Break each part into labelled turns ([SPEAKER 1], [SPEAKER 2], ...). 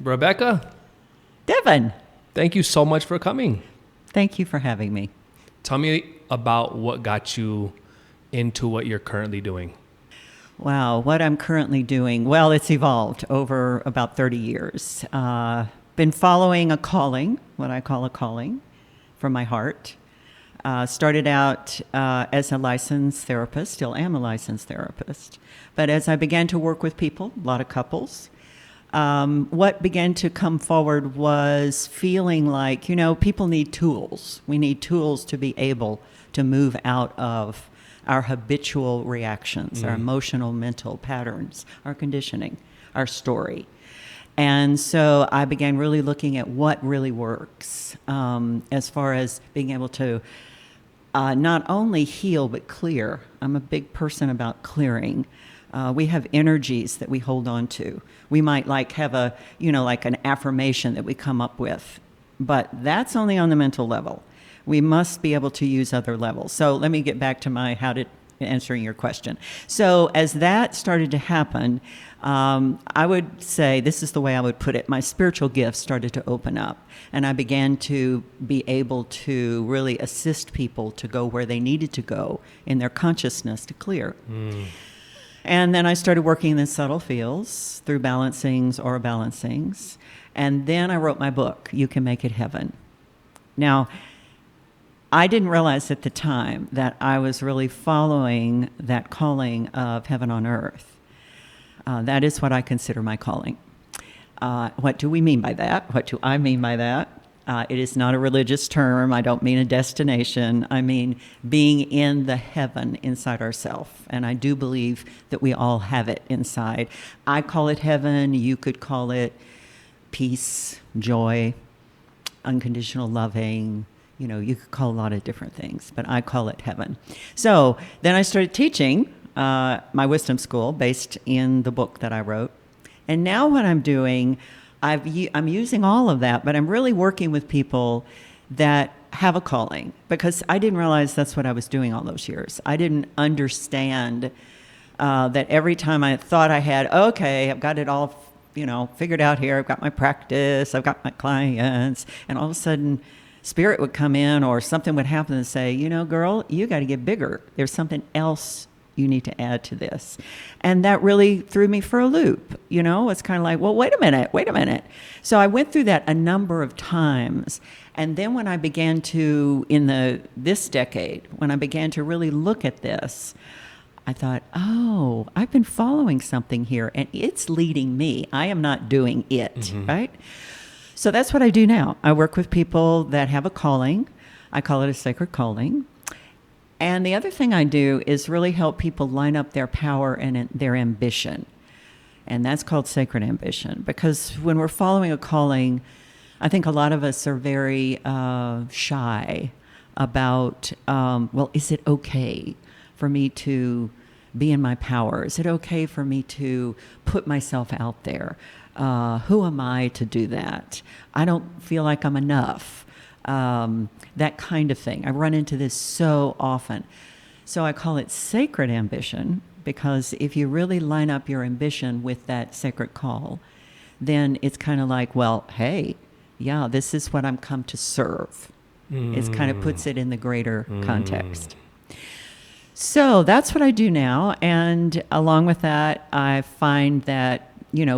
[SPEAKER 1] Rebecca,
[SPEAKER 2] Devon,
[SPEAKER 1] thank you so much for coming.
[SPEAKER 2] thank you for having me.
[SPEAKER 1] Tell me about what got you into what you're currently doing.
[SPEAKER 2] Wow, what I'm currently doing, well, it's evolved over about 30 years. Been following a calling, what I call a calling, from my heart. Started out as a licensed therapist, still am a licensed therapist. But as I began to work with people, a lot of couples, what began to come forward was feeling like, people need tools. We need tools to be able to move out of our habitual reactions, our emotional, mental patterns, our conditioning, our story. And so I began really looking at what really works as far as being able to not only heal, but clear. I'm a big person about clearing. We have energies that we hold on to. We might have like an affirmation that we come up with, but that's only on the mental level. We must be able to use other levels. So let me get back to answering your question. So as that started to happen, I would say, this is the way I would put it, my spiritual gifts started to open up. And I began to be able to really assist people to go where they needed to go in their consciousness to clear. And then I started working in the subtle fields through balancings or balancings. And then I wrote my book, You Can Make It Heaven. Now, I didn't realize at the time that I was really following that calling of heaven on earth. That is what I consider my calling. What do we mean by that? What do I mean by that? It is not a religious term. I don't mean a destination. I mean being in the heaven inside ourselves. And I do believe that we all have it inside. I call it heaven. You could call it peace, joy, unconditional loving. You could call a lot of different things, but I call it heaven. So then I started teaching my wisdom school based in the book that I wrote. And now what I'm doing, I'm using all of that, but I'm really working with people that have a calling, because I didn't realize that's what I was doing all those years. I didn't understand that every time I thought I had, okay, I've got it all, figured out here. I've got my practice. I've got my clients. And all of a sudden, spirit would come in or something would happen and say, girl, you got to get bigger. There's something else you need to add to this. And that really threw me for a loop. It's kind of like, well, wait a minute. So I went through that a number of times. And then when I began to, this decade, when I began to really look at this, I thought, oh, I've been following something here and it's leading me. I am not doing it, right? So that's what I do now. I work with people that have a calling. I call it a sacred calling. And the other thing I do is really help people line up their power and their ambition. And that's called sacred ambition. Because when we're following a calling, I think a lot of us are very shy about, is it okay for me to be in my power? Is it okay for me to put myself out there? Who am I to do that? I don't feel like I'm enough. That kind of thing. I run into this so often. So I call it sacred ambition, because if you really line up your ambition with that sacred call, then it's kind of like, well, hey, yeah, this is what I'm come to serve. It kind of puts it in the greater context. So that's what I do now. And along with that, I find that,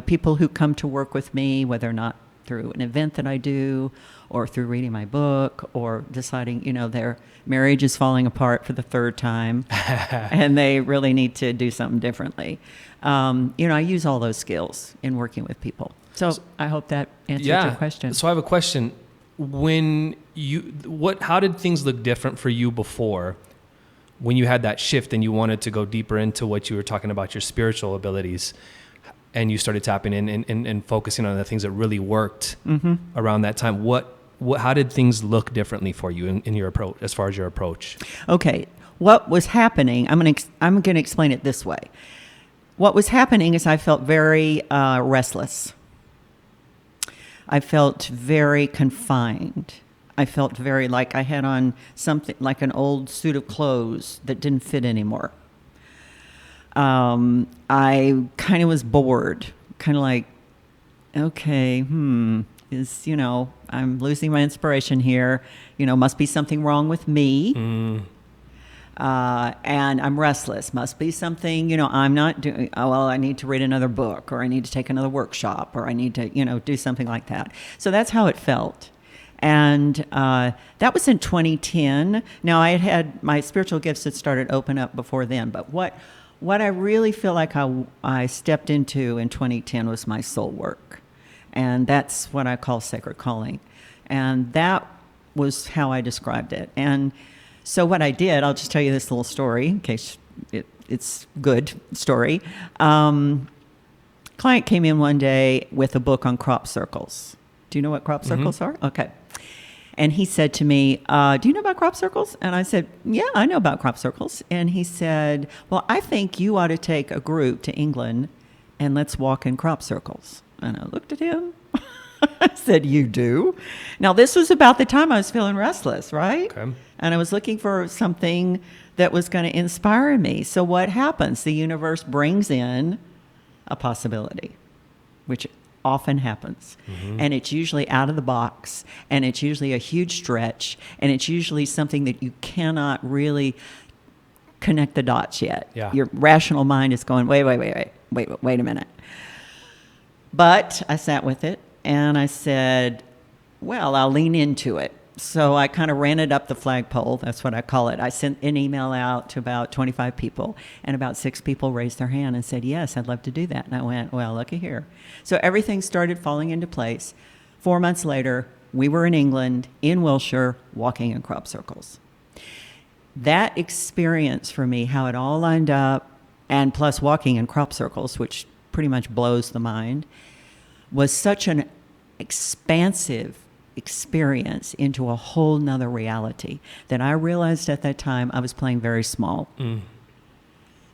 [SPEAKER 2] people who come to work with me, whether or not through an event that I do or through reading my book or deciding, their marriage is falling apart for the third time and they really need to do something differently. I use all those skills in working with people. So I hope that answered your question.
[SPEAKER 1] So I have a question. How did things look different for you before when you had that shift and you wanted to go deeper into what you were talking about, your spiritual abilities? And you started tapping in and focusing on the things that really worked around that time. How did things look differently for you in your approach, as far as your approach?
[SPEAKER 2] Okay, what was happening? I'm going to explain it this way. What was happening is I felt very restless. I felt very confined. I felt very like I had on something like an old suit of clothes that didn't fit anymore. I kind of was bored, kind of like, okay, I'm losing my inspiration here. Must be something wrong with me. And I'm restless. Must be something, I'm not doing, well, I need to read another book, or I need to take another workshop, or I need to, do something like that. So that's how it felt. And that was in 2010. Now, I had my spiritual gifts had started to open up before then. But what I really feel like I stepped into in 2010 was my soul work. And that's what I call sacred calling. And that was how I described it. And so what I did, I'll just tell you this little story in case it's good story. Client came in one day with a book on crop circles. Do you know what crop circles are? Okay. And he said to me, do you know about crop circles? And I said, yeah, I know about crop circles. And he said, well, I think you ought to take a group to England and let's walk in crop circles. And I looked at him. I said, you do? Now, this was about the time I was feeling restless, right?
[SPEAKER 1] Okay.
[SPEAKER 2] And I was looking for something that was going to inspire me. So what happens? The universe brings in a possibility, which often happens. And it's usually out of the box, and it's usually a huge stretch, and it's usually something that you cannot really connect the dots yet.
[SPEAKER 1] Yeah.
[SPEAKER 2] Your rational mind is going, wait a minute. But I sat with it, and I said, well, I'll lean into it. So I kind of ran it up the flagpole. That's what I call it. I sent an email out to about 25 people, and about 6 people raised their hand and said, yes, I'd love to do that. And I went, well, looky here. So everything started falling into place. 4 months later, we were in England, in Wiltshire, walking in crop circles. That experience for me, how it all lined up, and plus walking in crop circles, which pretty much blows the mind, was such an expansive experience into a whole nother reality that I realized at that time I was playing very small.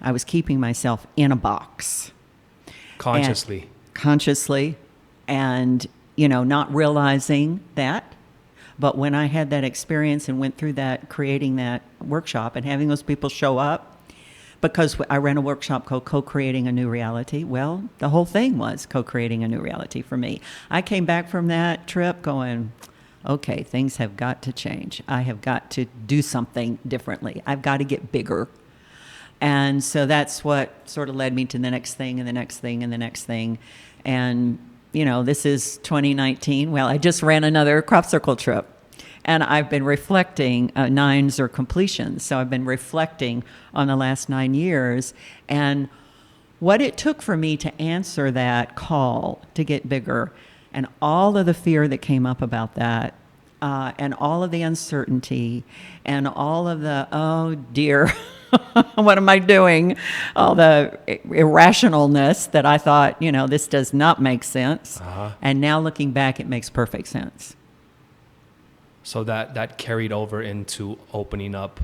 [SPEAKER 2] I was keeping myself in a box.
[SPEAKER 1] Consciously.
[SPEAKER 2] And, not realizing that. But when I had that experience and went through that, creating that workshop and having those people show up, because I ran a workshop called Co-Creating a New Reality. Well, the whole thing was co-creating a new reality for me. I came back from that trip going, okay, things have got to change. I have got to do something differently. I've got to get bigger. And so that's what sort of led me to the next thing and the next thing and the next thing. And, this is 2019. Well, I just ran another crop circle trip. And I've been reflecting, 9s are completions. So I've been reflecting on the last 9 years and what it took for me to answer that call to get bigger, and all of the fear that came up about that, and all of the uncertainty, and all of the, oh dear, what am I doing? All the irrationalness that I thought, this does not make sense. And now looking back, it makes perfect sense.
[SPEAKER 1] So that carried over into opening up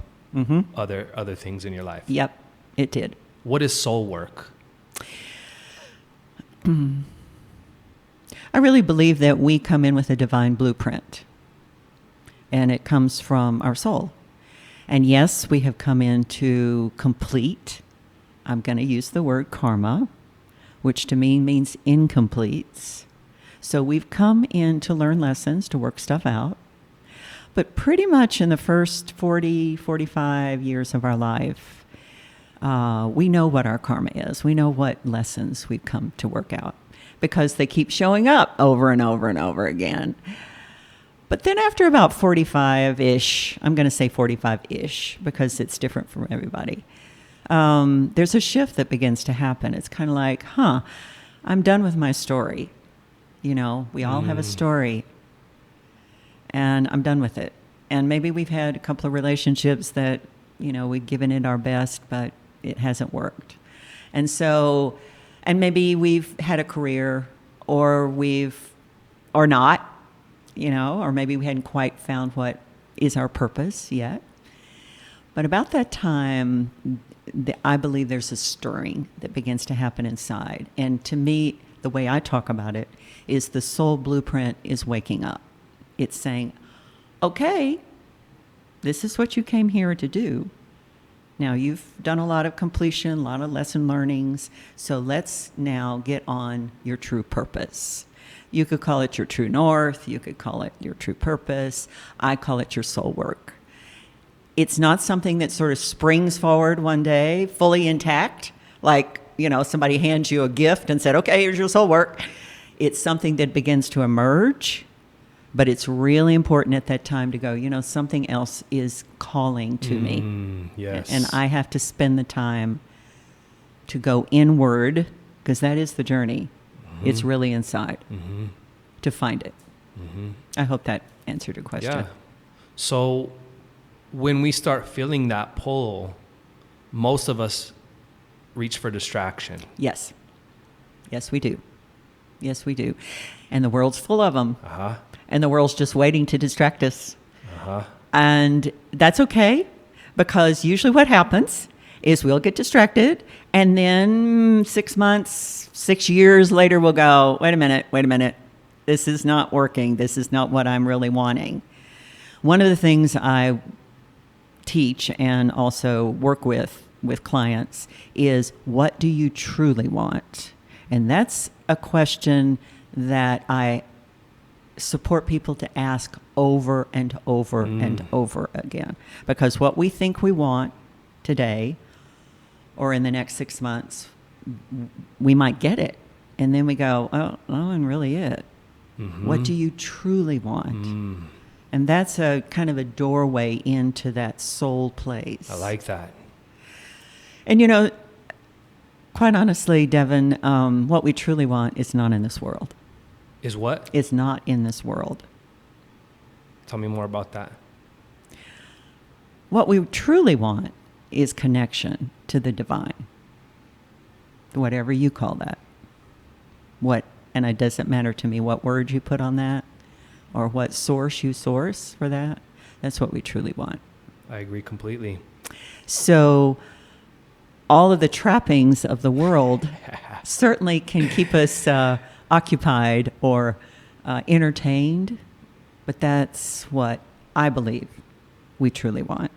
[SPEAKER 1] other things in your life.
[SPEAKER 2] Yep, it did.
[SPEAKER 1] What is soul work?
[SPEAKER 2] I really believe that we come in with a divine blueprint, and it comes from our soul. And yes, we have come in to complete. I'm going to use the word karma, which to me means incompletes. So we've come in to learn lessons, to work stuff out. But pretty much in the first 40, 45 years of our life, we know what our karma is. We know what lessons we've come to work out because they keep showing up over and over and over again. But then after about 45-ish, I'm going to say 45-ish because it's different for everybody, there's a shift that begins to happen. It's kind of like, I'm done with my story. We all have a story. And I'm done with it. And maybe we've had a couple of relationships that, we've given it our best, but it hasn't worked. And so, and maybe we've had a career or not, or maybe we hadn't quite found what is our purpose yet. But about that time, I believe there's a stirring that begins to happen inside. And to me, the way I talk about it is the soul blueprint is waking up. It's saying, okay, this is what you came here to do. Now, you've done a lot of completion, a lot of lesson learnings, so let's now get on your true purpose. You could call it your true north. You could call it your true purpose. I call it your soul work. It's not something that sort of springs forward one day, fully intact, like, somebody hands you a gift and said, okay, here's your soul work. It's something that begins to emerge, but it's really important at that time to go, something else is calling to me.
[SPEAKER 1] Yes.
[SPEAKER 2] And I have to spend the time to go inward, because that is the journey. It's really inside to find it. I hope that answered your question.
[SPEAKER 1] Yeah. So when we start feeling that pull, most of us reach for distraction.
[SPEAKER 2] Yes. Yes, we do. Yes, we do. And the world's full of them. And the world's just waiting to distract us. And that's okay, because usually what happens is we'll get distracted, and then 6 months, 6 years later, we'll go, wait a minute. This is not working. This is not what I'm really wanting. One of the things I teach and also work with clients is, what do you truly want? And that's a question that I support people to ask over and over and over again. Because what we think we want today or in the next 6 months, we might get it. And then we go, oh, that wasn't really it. What do you truly want? And that's a kind of a doorway into that soul place.
[SPEAKER 1] I like that.
[SPEAKER 2] And quite honestly, Devon, what we truly want is not in this world.
[SPEAKER 1] Is what?
[SPEAKER 2] It's not in this world.
[SPEAKER 1] Tell me more about that.
[SPEAKER 2] What we truly want is connection to the divine. Whatever you call that. And it doesn't matter to me what word you put on that or what source you source for that. That's what we truly want.
[SPEAKER 1] I agree completely.
[SPEAKER 2] So all of the trappings of the world certainly can keep us occupied or entertained, but that's what I believe we truly want.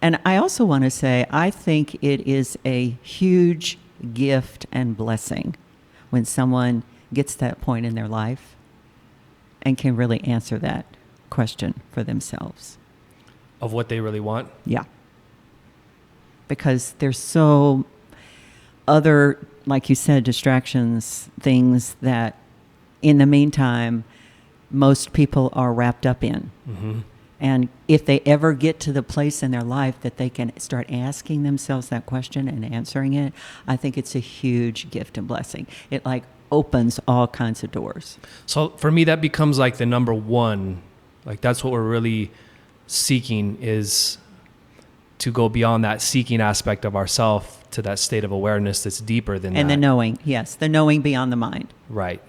[SPEAKER 2] And I also want to say, I think it is a huge gift and blessing when someone gets to that point in their life and can really answer that question for themselves.
[SPEAKER 1] Of what they really want?
[SPEAKER 2] Yeah. Because there's so other, like you said, distractions, things that in the meantime, most people are wrapped up in. And if they ever get to the place in their life that they can start asking themselves that question and answering it, I think it's a huge gift and blessing. It opens all kinds of doors.
[SPEAKER 1] So for me, that becomes like the number one. That's what we're really seeking, is to go beyond that seeking aspect of ourself to that state of awareness that's deeper than that.
[SPEAKER 2] And the knowing, yes, the knowing beyond the mind.
[SPEAKER 1] Right.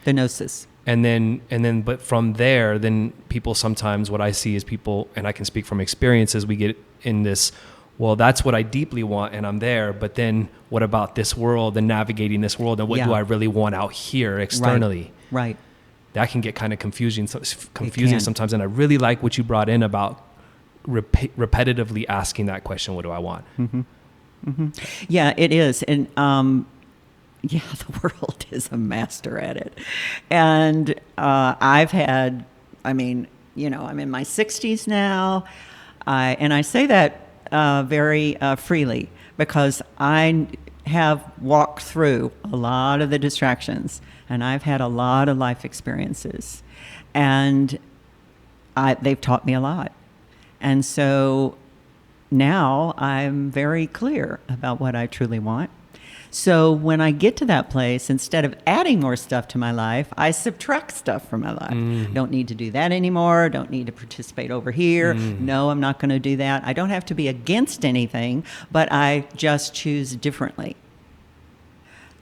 [SPEAKER 2] The gnosis.
[SPEAKER 1] And then, but from there, then people sometimes, what I see is people, and I can speak from experiences, we get in this, well, that's what I deeply want and I'm there, but then what about this world and navigating this world, and what do I really want out here externally?
[SPEAKER 2] Right.
[SPEAKER 1] That can get kind of confusing sometimes. And I really like what you brought in about repetitively asking that question, what do I want?
[SPEAKER 2] Yeah, it is. And the world is a master at it. And I've had, I'm in my 60s now. And I say that very freely because I have walked through a lot of the distractions, and I've had a lot of life experiences. And they've taught me a lot. And so now I'm very clear about what I truly want. So when I get to that place, instead of adding more stuff to my life, I subtract stuff from my life. Don't need to do that anymore. Don't need to participate over here. No, I'm not going to do that. I don't have to be against anything, but I just choose differently.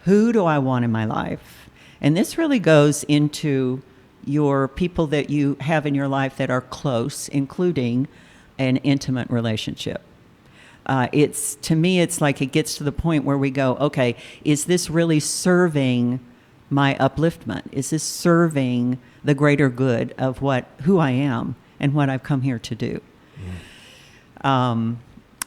[SPEAKER 2] Who do I want in my life? And this really goes into your people that you have in your life that are close, including an intimate relationship. To me, it's like it gets to the point where we go, okay, is this really serving my upliftment? Is this serving the greater good of who I am and what I've come here to do? I'm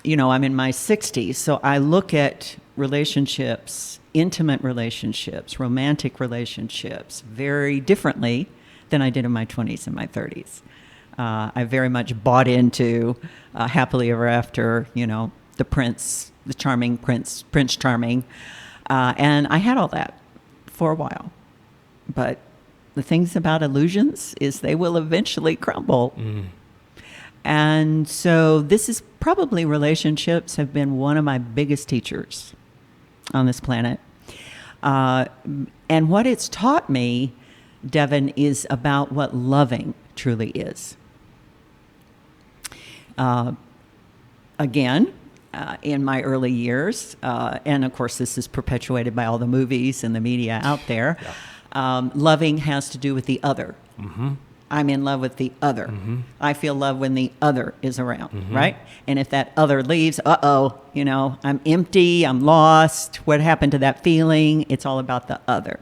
[SPEAKER 2] in my 60s, so I look at relationships, intimate relationships, romantic relationships very differently than I did in my 20s and my 30s. I very much bought into happily ever after, the prince, the charming prince, Prince Charming. And I had all that for a while. But the things about illusions is they will eventually crumble. And so this is probably, relationships have been one of my biggest teachers on this planet. And what it's taught me, Devon, is about what loving truly is. Again, in my early years, and of course this is perpetuated by all the movies and the media out there, loving has to do with the other. I'm in love with the other. I feel love when the other is around, right? And if that other leaves, I'm empty, I'm lost. What happened to that feeling? It's all about the other.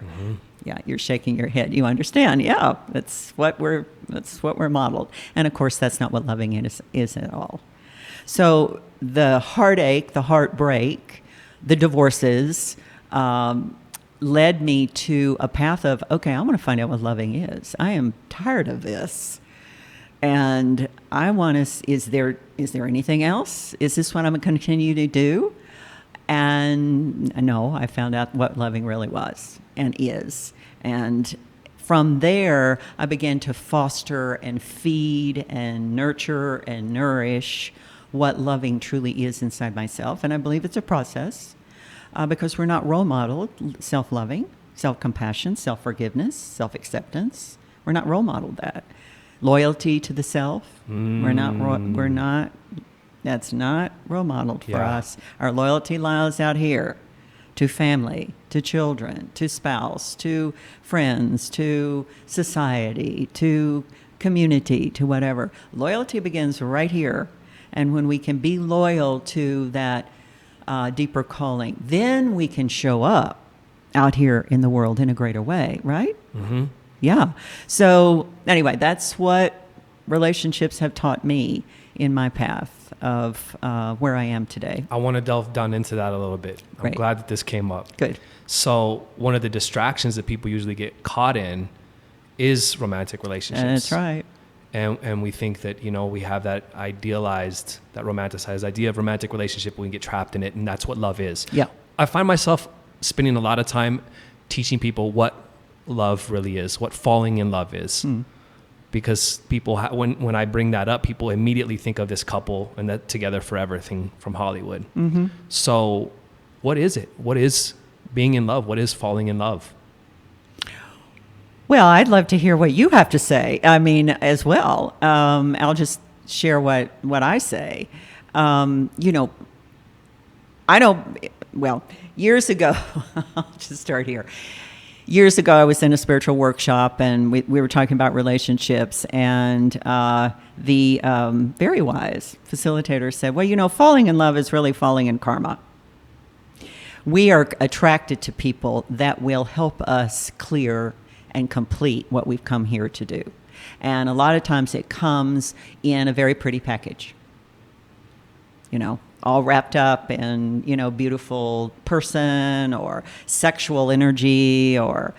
[SPEAKER 2] Yeah, you're shaking your head. You understand? Yeah, that's what we're modeled. And of course, that's not what loving is at all. So the heartache, the heartbreak, the divorces led me to a path of, okay, I want to find out what loving is. I am tired of this. And I want to, is there anything else? Is this what I'm going to continue to do? And no, I found out what loving really was and is. And from there, I began to foster and feed and nurture and nourish what loving truly is inside myself. And I believe it's a process because we're not role modeled self-loving, self-compassion, self-forgiveness, self-acceptance. We're not role modeled that. Loyalty to the self. We're not, that's not role modeled for us. Our loyalty lies out here to family, to children, to spouse, to friends, to society, to community, to whatever. Loyalty begins right here. And when we can be loyal to that deeper calling, then we can show up out here in the world in a greater way, right? Yeah. So anyway, that's what relationships have taught me in my path of where I am today.
[SPEAKER 1] I want to delve down into that a little bit.
[SPEAKER 2] Great.
[SPEAKER 1] I'm glad that this came up.
[SPEAKER 2] Good.
[SPEAKER 1] So one of the distractions that people usually get caught in is romantic relationships.
[SPEAKER 2] That's right.
[SPEAKER 1] And we think that, we have that idealized, that romanticized idea of romantic relationship. We can get trapped in it, and that's what love is.
[SPEAKER 2] Yeah.
[SPEAKER 1] I find myself spending a lot of time teaching people what love really is, what falling in love is. Because people, when I bring that up, people immediately think of this couple and that together forever thing from Hollywood. So what is it? What is being in love? What is falling in love?
[SPEAKER 2] Well, I'd love to hear what you have to say. I mean, as well. I'll just share what I say. I know, well, years ago, I'll just start here. Years ago, I was in a spiritual workshop, and we were talking about relationships, and the very wise facilitator said, well, falling in love is really falling in karma. We are attracted to people that will help us clear and complete what we've come here to do. And a lot of times it comes in a very pretty package, all wrapped up in, beautiful person or sexual energy or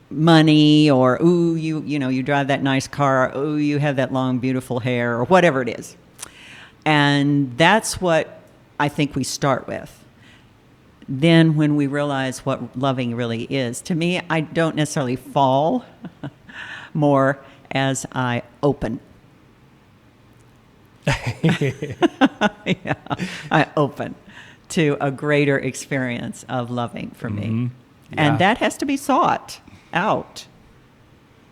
[SPEAKER 2] money or, ooh, you drive that nice car, ooh, you have that long, beautiful hair or whatever it is. And that's what I think we start with. Then when we realize what loving really is, to me, I don't necessarily fall more as I open. I open to a greater experience of loving for me. And that has to be sought out.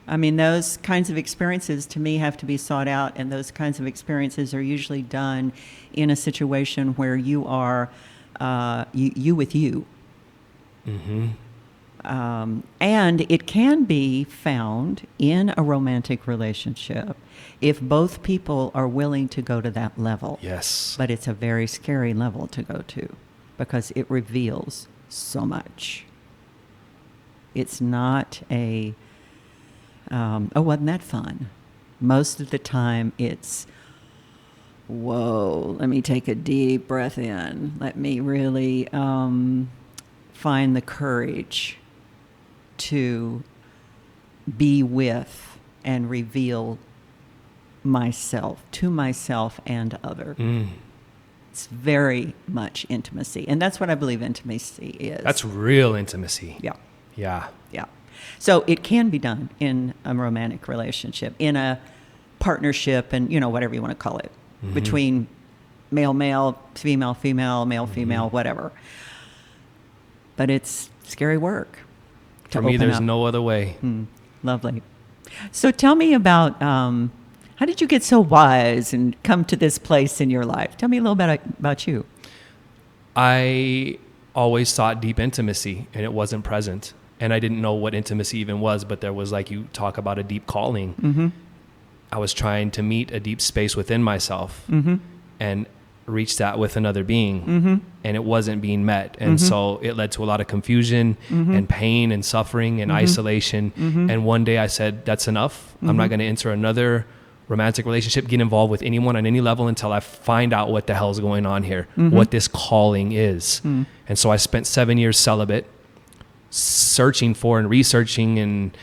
[SPEAKER 2] I mean, those kinds of experiences to me have to be sought out, and those kinds of experiences are usually done in a situation where you are you with you. And it can be found in a romantic relationship if both people are willing to go to that level.
[SPEAKER 1] Yes.
[SPEAKER 2] But it's a very scary level to go to because it reveals so much. It's not a, wasn't that fun? Most of the time it's, whoa, let me take a deep breath in. Let me really find the courage to be with and reveal myself to myself and other. It's very much intimacy. And that's what I believe intimacy is.
[SPEAKER 1] That's real intimacy.
[SPEAKER 2] Yeah.
[SPEAKER 1] Yeah.
[SPEAKER 2] Yeah. So it can be done in a romantic relationship, in a partnership, and, whatever you want to call it, between male, female, male, whatever. But it's scary work.
[SPEAKER 1] For me, there's no other way.
[SPEAKER 2] Lovely. So tell me about how did you get so wise and come to this place in your life? Tell me a little bit about you.
[SPEAKER 1] I always sought deep intimacy, and it wasn't present. And I didn't know what intimacy even was, but there was, like you talk about, a deep calling. I was trying to meet a deep space within myself and reach that with another being, and it wasn't being met. And so it led to a lot of confusion and pain and suffering and isolation. And one day I said, that's enough. I'm not going to enter another romantic relationship, get involved with anyone on any level until I find out what the hell's going on here, what this calling is. And so I spent 7 years celibate, searching for and researching and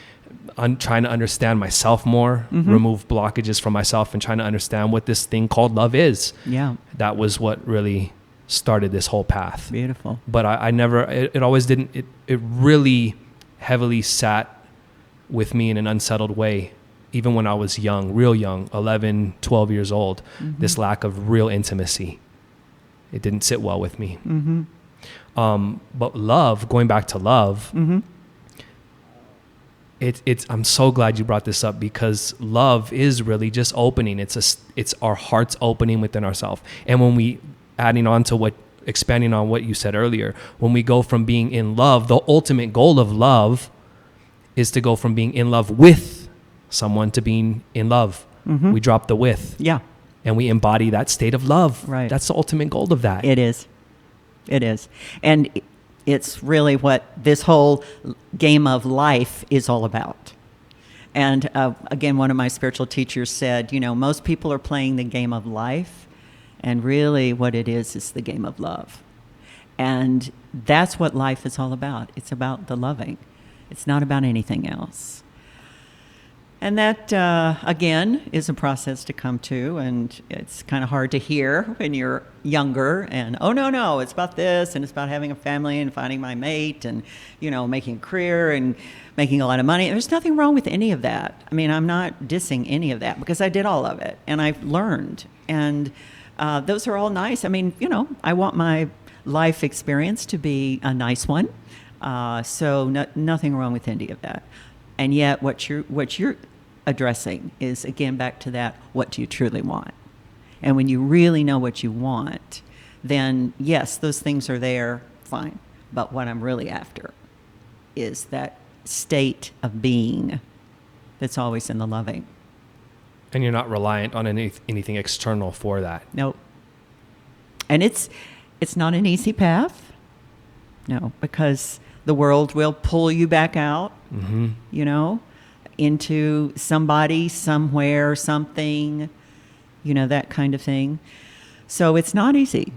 [SPEAKER 1] trying to understand myself more, remove blockages from myself, and trying to understand what this thing called love is.
[SPEAKER 2] Yeah.
[SPEAKER 1] That was what really started this whole path.
[SPEAKER 2] Beautiful.
[SPEAKER 1] But I never, it always didn't, it really heavily sat with me in an unsettled way. Even when I was young, real young, 11, 12 years old, this lack of real intimacy, it didn't sit well with me. But love, going back to love, I'm so glad you brought this up, because love is really just opening. It's our hearts opening within ourselves. And when we, expanding on what you said earlier, when we go from being in love, the ultimate goal of love is to go from being in love with someone to being in love. We drop the with. Yeah. And we embody that state of love. Right. That's the ultimate goal of that.
[SPEAKER 2] It is. It is. And it's really what this whole game of life is all about. And again, one of my spiritual teachers said, most people are playing the game of life, and really what it is the game of love. And that's what life is all about. It's about the loving. It's not about anything else. And that, again, is a process to come to, and it's kind of hard to hear when you're younger, and, oh, no, it's about this, and it's about having a family and finding my mate and, making a career and making a lot of money. There's nothing wrong with any of that. I mean, I'm not dissing any of that, because I did all of it, and I've learned, and those are all nice. I mean, I want my life experience to be a nice one, so nothing wrong with any of that. And yet what you're addressing is, again, back to that, what do you truly want? And when you really know what you want, then yes, those things are there, fine. But what I'm really after is that state of being that's always in the loving.
[SPEAKER 1] And you're not reliant on anything external for that.
[SPEAKER 2] Nope. And it's not an easy path. No, because the world will pull you back out, into somebody, somewhere, something, that kind of thing. So it's not easy,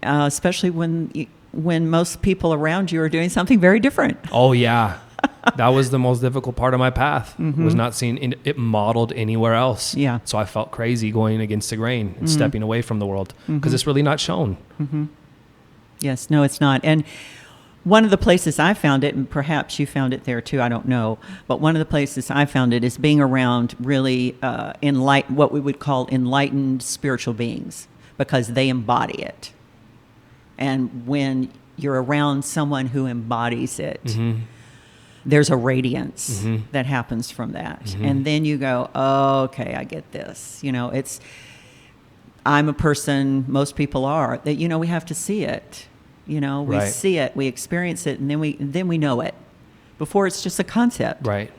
[SPEAKER 2] especially when most people around you are doing something very different.
[SPEAKER 1] Oh, yeah. That was the most difficult part of my path, was not seeing it modeled anywhere else. Yeah. So I felt crazy going against the grain and stepping away from the world, because it's really not shown.
[SPEAKER 2] Yes, no, it's not. And one of the places I found it, and perhaps you found it there too, I don't know, but one of the places I found it is being around really what we would call enlightened spiritual beings, because they embody it. And when you're around someone who embodies it, there's a radiance that happens from that. And then you go, oh, okay, I get this. I'm a person, most people are, that, we have to see it. We see it, we experience it, and then we know it. Before, it's just a concept. Right.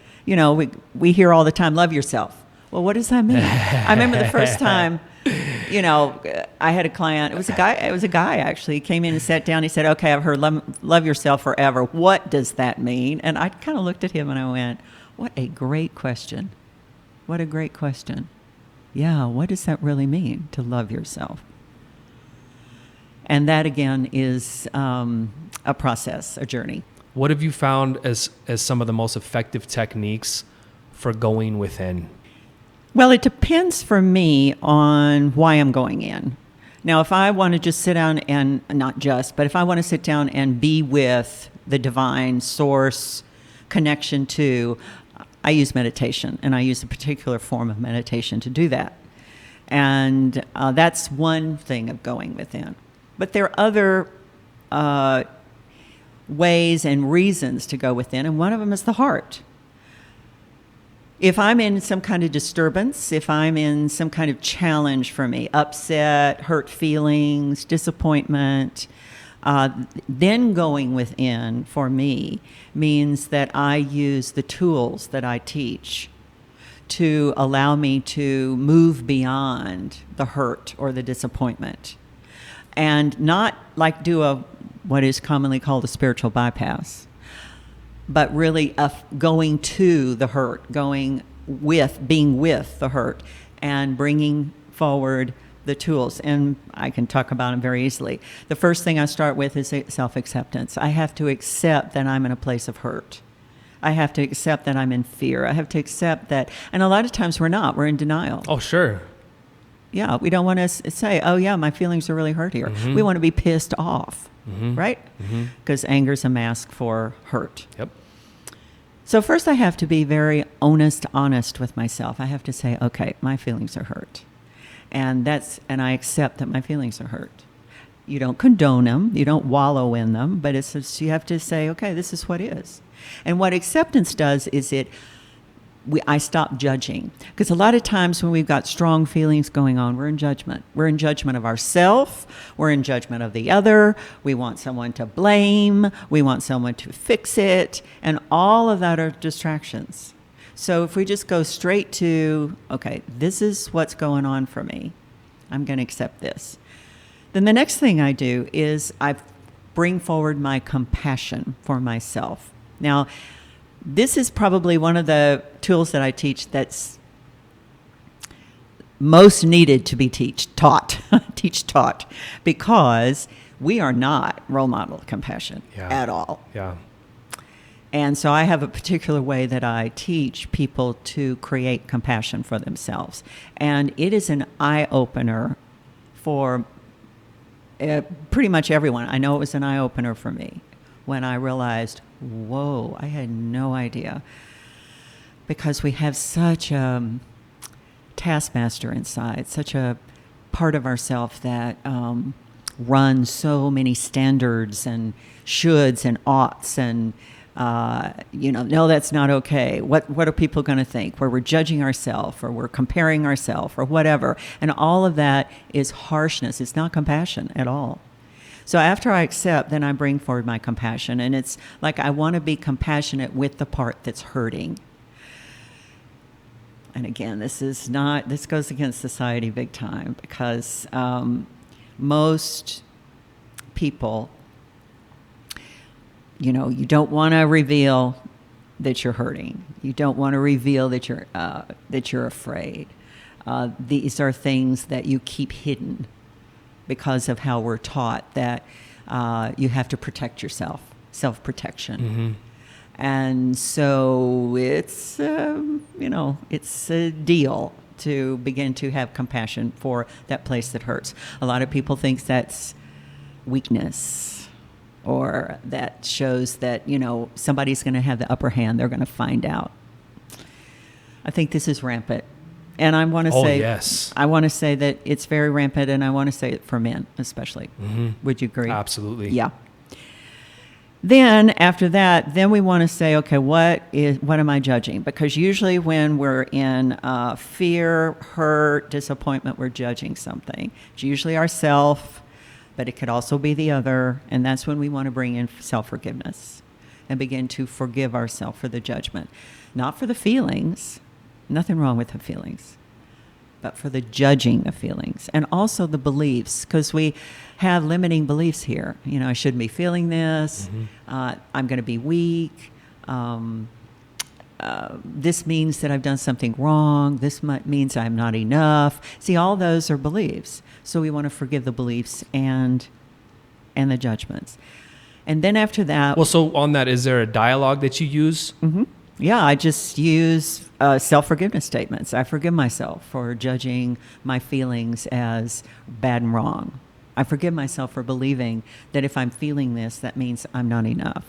[SPEAKER 2] We hear all the time, love yourself. Well, what does that mean? I remember the first time, I had a client. It was a guy actually. He came in and sat down. He said, okay, I've heard love yourself forever. What does that mean? And I kind of looked at him and I went, what a great question. What a great question. yeah, what does that really mean to love yourself? And that, again, is a process, a journey.
[SPEAKER 1] What have you found as some of the most effective techniques for going within?
[SPEAKER 2] Well, it depends for me on why I'm going in. Now, if I want to just sit down and, not just, but if I want to sit down and be with the divine source connection to, I use meditation, and I use a particular form of meditation to do that. And that's one thing of going within. But there are other ways and reasons to go within, and one of them is the heart. If I'm in some kind of disturbance, if I'm in some kind of challenge for me, upset, hurt feelings, disappointment, then going within for me means that I use the tools that I teach to allow me to move beyond the hurt or the disappointment, and not like do what is commonly called a spiritual bypass, but really going to the hurt, being with the hurt, and bringing forward the tools. And I can talk about them very easily. The first thing I start with is self-acceptance. I have to accept that I'm in a place of hurt. I have to accept that I'm in fear. I have to accept that, and a lot of times we're not. We're in denial.
[SPEAKER 1] Oh, sure.
[SPEAKER 2] Yeah, we don't want to say, oh yeah, my feelings are really hurt here. Mm-hmm. We want to be pissed off, right? Because anger is a mask for hurt.
[SPEAKER 1] Yep.
[SPEAKER 2] So first I have to be very honest with myself. I have to say, okay, my feelings are hurt. And I accept that my feelings are hurt. You don't condone them, you don't wallow in them, but it's just, you have to say, okay, this is what is. And what acceptance does is I stop judging. Because a lot of times when we've got strong feelings going on, we're in judgment. We're in judgment of ourselves. We're in judgment of the other. We want someone to blame. We want someone to fix it. And all of that are distractions. So if we just go straight to, okay, this is what's going on for me. I'm going to accept this. Then the next thing I do is I bring forward my compassion for myself. Now, this is probably one of the tools that I teach that's most needed to be taught, because we are not role model compassion at all.
[SPEAKER 1] Yeah.
[SPEAKER 2] And so I have a particular way that I teach people to create compassion for themselves. And it is an eye-opener for pretty much everyone. I know it was an eye-opener for me when I realized, whoa, I had no idea. Because we have such a taskmaster inside, such a part of ourselves that runs so many standards and shoulds and oughts and, no, that's not okay. What are people going to think? Where we're judging ourselves or we're comparing ourselves or whatever. And all of that is harshness. It's not compassion at all. So after I accept, then I bring forward my compassion. And it's like I want to be compassionate with the part that's hurting. And again, this goes against society big time, because most people, you don't want to reveal that you're hurting. You don't want to reveal that you're afraid. These are things that you keep hidden, because of how we're taught that you have to protect yourself, self-protection. Mm-hmm. And so it's a deal to begin to have compassion for that place that hurts. A lot of people think that's weakness, or that shows that, somebody's going to have the upper hand. They're going to find out. I think this is rampant. And I want to say,
[SPEAKER 1] yes.
[SPEAKER 2] I want to say that it's very rampant, and I want to say it for men especially. Mm-hmm. Would you agree?
[SPEAKER 1] Absolutely.
[SPEAKER 2] Yeah. Then after that, we want to say, okay, what am I judging? Because usually when we're in fear, hurt, disappointment, we're judging something. It's usually ourself, but it could also be the other, and that's when we want to bring in self-forgiveness and begin to forgive ourselves for the judgment, not for the feelings. Nothing wrong with the feelings, but for the judging the feelings, and also the beliefs, because we have limiting beliefs here. I shouldn't be feeling this. Mm-hmm. I'm going to be weak. this means that I've done something wrong. This means I'm not enough. See, all those are beliefs. So we want to forgive the beliefs and the judgments. And then after that...
[SPEAKER 1] Well, so on that, is there a dialogue that you use?
[SPEAKER 2] Mm-hmm. Yeah, I just use self-forgiveness statements. I forgive myself for judging my feelings as bad and wrong. I forgive myself for believing that if I'm feeling this, that means I'm not enough.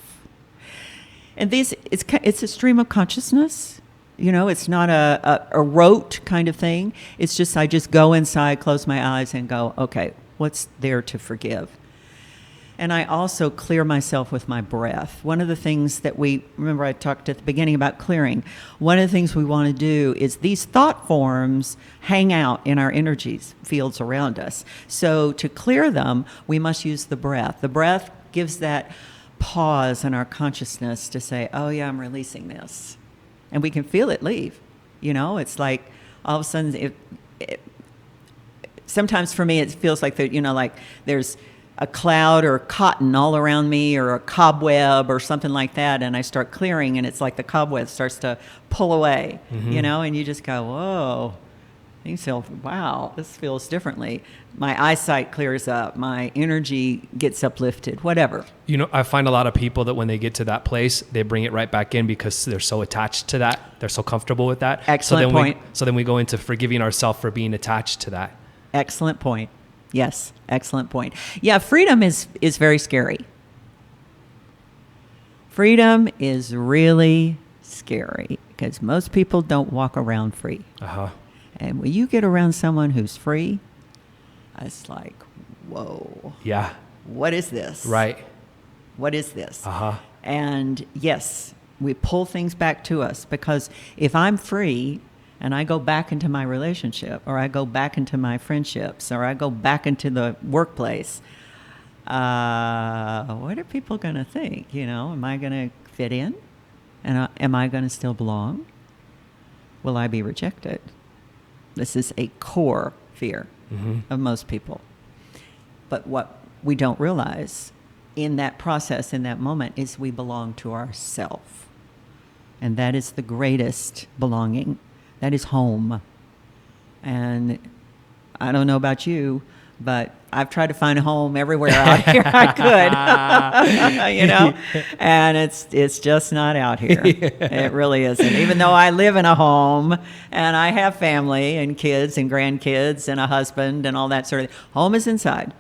[SPEAKER 2] And it's a stream of consciousness. You know, it's not a rote kind of thing. It's just I just go inside, close my eyes, and go, okay, what's there to forgive? And I also clear myself with my breath. One of the things that remember I talked at the beginning about clearing. One of the things we want to do is these thought forms hang out in our energy fields around us. So to clear them, we must use the breath. The breath gives that pause in our consciousness to say, oh yeah, I'm releasing this. And we can feel it leave. You know, it's like all of a sudden, sometimes for me, it feels like like there's a cloud or cotton all around me or a cobweb or something like that, and I start clearing, and it's like the cobweb starts to pull away, and you just go, whoa. You feel, wow, this feels differently. My eyesight clears up. My energy gets uplifted, whatever. You know,
[SPEAKER 1] I find a lot of people that when they get to that place, they bring it right back in because they're so attached to that. They're so comfortable with that.
[SPEAKER 2] Excellent point.
[SPEAKER 1] So then we go into forgiving ourselves for being attached to that.
[SPEAKER 2] Excellent point. Yes, excellent point. Yeah, freedom is very scary. Freedom is really scary because most people don't walk around free.
[SPEAKER 1] Uh-huh.
[SPEAKER 2] And when you get around someone who's free, it's like, whoa.
[SPEAKER 1] Yeah.
[SPEAKER 2] What is this?
[SPEAKER 1] Right.
[SPEAKER 2] What is this?
[SPEAKER 1] Uh-huh.
[SPEAKER 2] And yes, we pull things back to us because if I'm free and I go back into my relationship or I go back into my friendships or I go back into the workplace, what are people going to think? You know, am I going to fit in? And am I going to still belong? Will I be rejected? This is a core fear of most people. But what we don't realize in that process, in that moment, is we belong to ourself. And that is the greatest belonging. That is home. And I don't know about you, but I've tried to find a home everywhere out here I could, you know, and it's just not out here. It really isn't. Even though I live in a home and I have family and kids and grandkids and a husband and all that sort of thing, home is inside.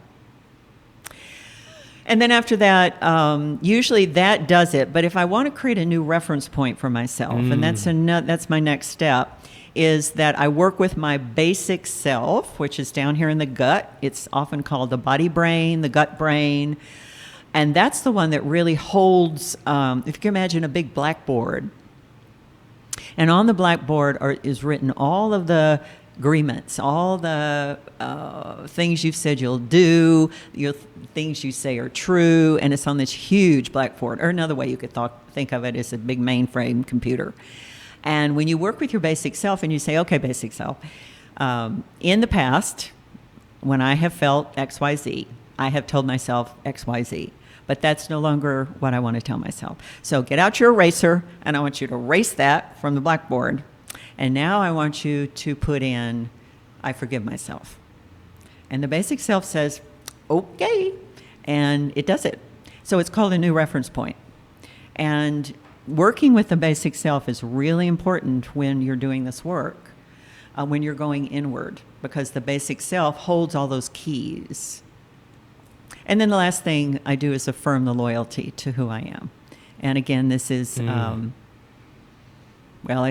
[SPEAKER 2] And then after that, usually that does it. But if I want to create a new reference point for myself, and that's my next step, is that I work with my basic self, which is down here in the gut. It's often called the body brain, the gut brain. And that's the one that really holds, if you can imagine a big blackboard. And on the blackboard is written all of the agreements, all the things you've said you'll do, things you say are true, and it's on this huge blackboard. Or another way you could think of it is a big mainframe computer. And when you work with your basic self and you say, okay, basic self, in the past, when I have felt XYZ, I have told myself XYZ. But that's no longer what I want to tell myself. So get out your eraser, and I want you to erase that from the blackboard. And now I want you to put in, I forgive myself. And the basic self says, okay, and it does it. So it's called a new reference point. And working with the basic self is really important when you're doing this work, when you're going inward, because the basic self holds all those keys. And then the last thing I do is affirm the loyalty to who I am. And again, this is, I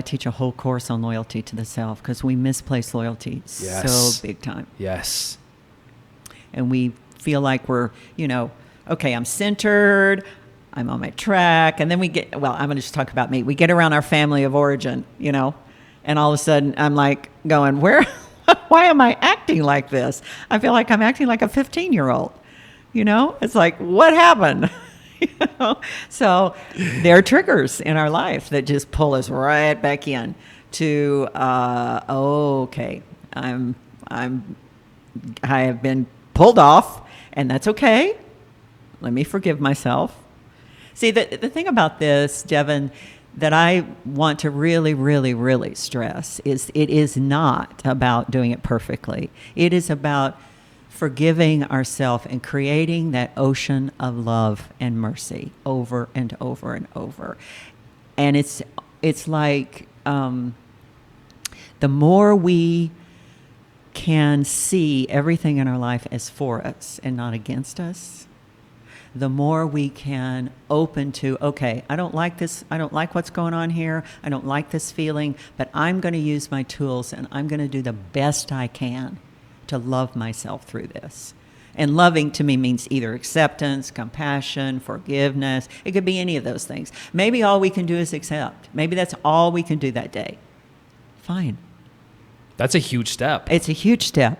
[SPEAKER 2] teach a whole course on loyalty to the self because we misplace loyalty so big time.
[SPEAKER 1] Yes.
[SPEAKER 2] And we feel like we're, okay, I'm centered, I'm on my track. And then I'm going to just talk about me. We get around our family of origin, and all of a sudden I'm like going, why am I acting like this? I feel like I'm acting like a 15-year-old, It's like, what happened? So there are triggers in our life that just pull us right back in to, okay, I have been pulled off, and that's okay. Let me forgive myself. See, the thing about this, Devon, that I want to really, really, really stress is it is not about doing it perfectly. It is about forgiving ourselves and creating that ocean of love and mercy over and over and over. And it's like the more we can see everything in our life as for us and not against us, the more we can open to, okay, I don't like this. I don't like what's going on here. I don't like this feeling, but I'm going to use my tools and I'm going to do the best I can to love myself through this. And loving to me means either acceptance, compassion, forgiveness. It could be any of those things. Maybe all we can do is accept. Maybe that's all we can do that day. Fine.
[SPEAKER 1] That's a huge step.
[SPEAKER 2] It's a huge step.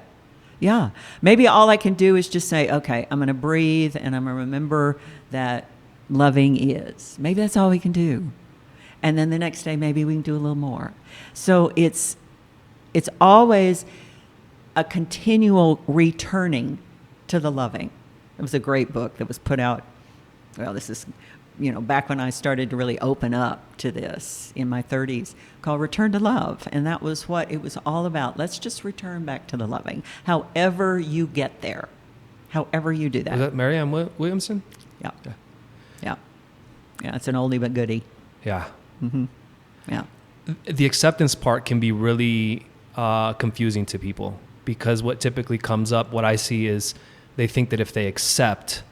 [SPEAKER 2] Yeah. Maybe all I can do is just say, okay, I'm going to breathe and I'm going to remember that loving is. Maybe that's all we can do. And then the next day, maybe we can do a little more. So it's always a continual returning to the loving. It was a great book that was put out. Well, this is, back when I started to really open up to this in my 30s, called Return to Love. And that was what it was all about. Let's just return back to the loving, however you get there, however you do that.
[SPEAKER 1] Was that Marianne Williamson?
[SPEAKER 2] Yeah. Yeah. Yeah, it's an oldie but goodie.
[SPEAKER 1] Yeah.
[SPEAKER 2] Mm-hmm. Yeah.
[SPEAKER 1] The acceptance part can be really confusing to people because what typically comes up, what I see is they think that if they accept,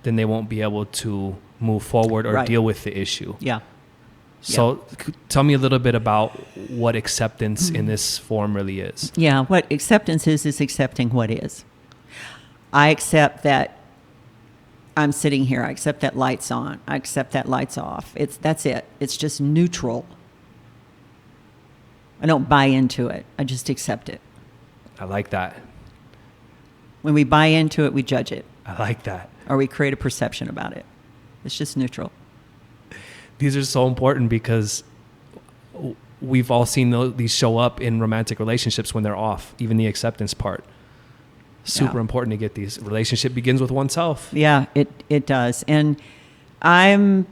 [SPEAKER 1] then they won't be able to move forward or deal with the issue.
[SPEAKER 2] Yeah.
[SPEAKER 1] So tell me a little bit about what acceptance in this form really is.
[SPEAKER 2] Yeah, what acceptance is accepting what is. I accept that I'm sitting here. I accept that light's on. I accept that light's off. That's it. It's just neutral. I don't buy into it. I just accept it.
[SPEAKER 1] I like that.
[SPEAKER 2] When we buy into it, we judge it.
[SPEAKER 1] I like that.
[SPEAKER 2] Or we create a perception about it. It's just neutral.
[SPEAKER 1] These are so important because we've all seen these show up in romantic relationships when they're off, even the acceptance part. Super important to get these. Relationship begins with oneself.
[SPEAKER 2] Yeah, it does. And I'm,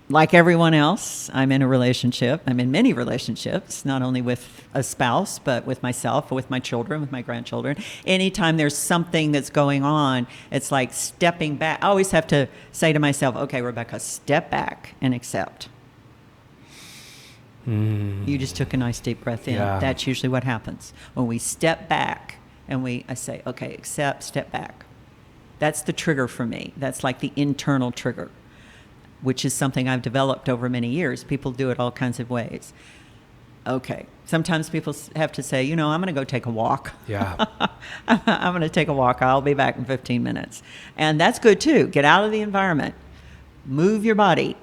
[SPEAKER 2] like everyone else, I'm in a relationship. I'm in many relationships, not only with a spouse, but with myself, with my children, with my grandchildren. Anytime there's something that's going on, it's like stepping back. I always have to say to myself, okay, Rebecca, step back and accept. You just took a nice deep breath in.
[SPEAKER 1] Yeah.
[SPEAKER 2] That's usually what happens. When we step back and I say, okay, accept, step back. That's the trigger for me. That's like the internal trigger, which is something I've developed over many years. People do it all kinds of ways. Okay. Sometimes people have to say, I'm going to go take a walk.
[SPEAKER 1] Yeah.
[SPEAKER 2] I'm going to take a walk. I'll be back in 15 minutes. And that's good too. Get out of the environment. Move your body.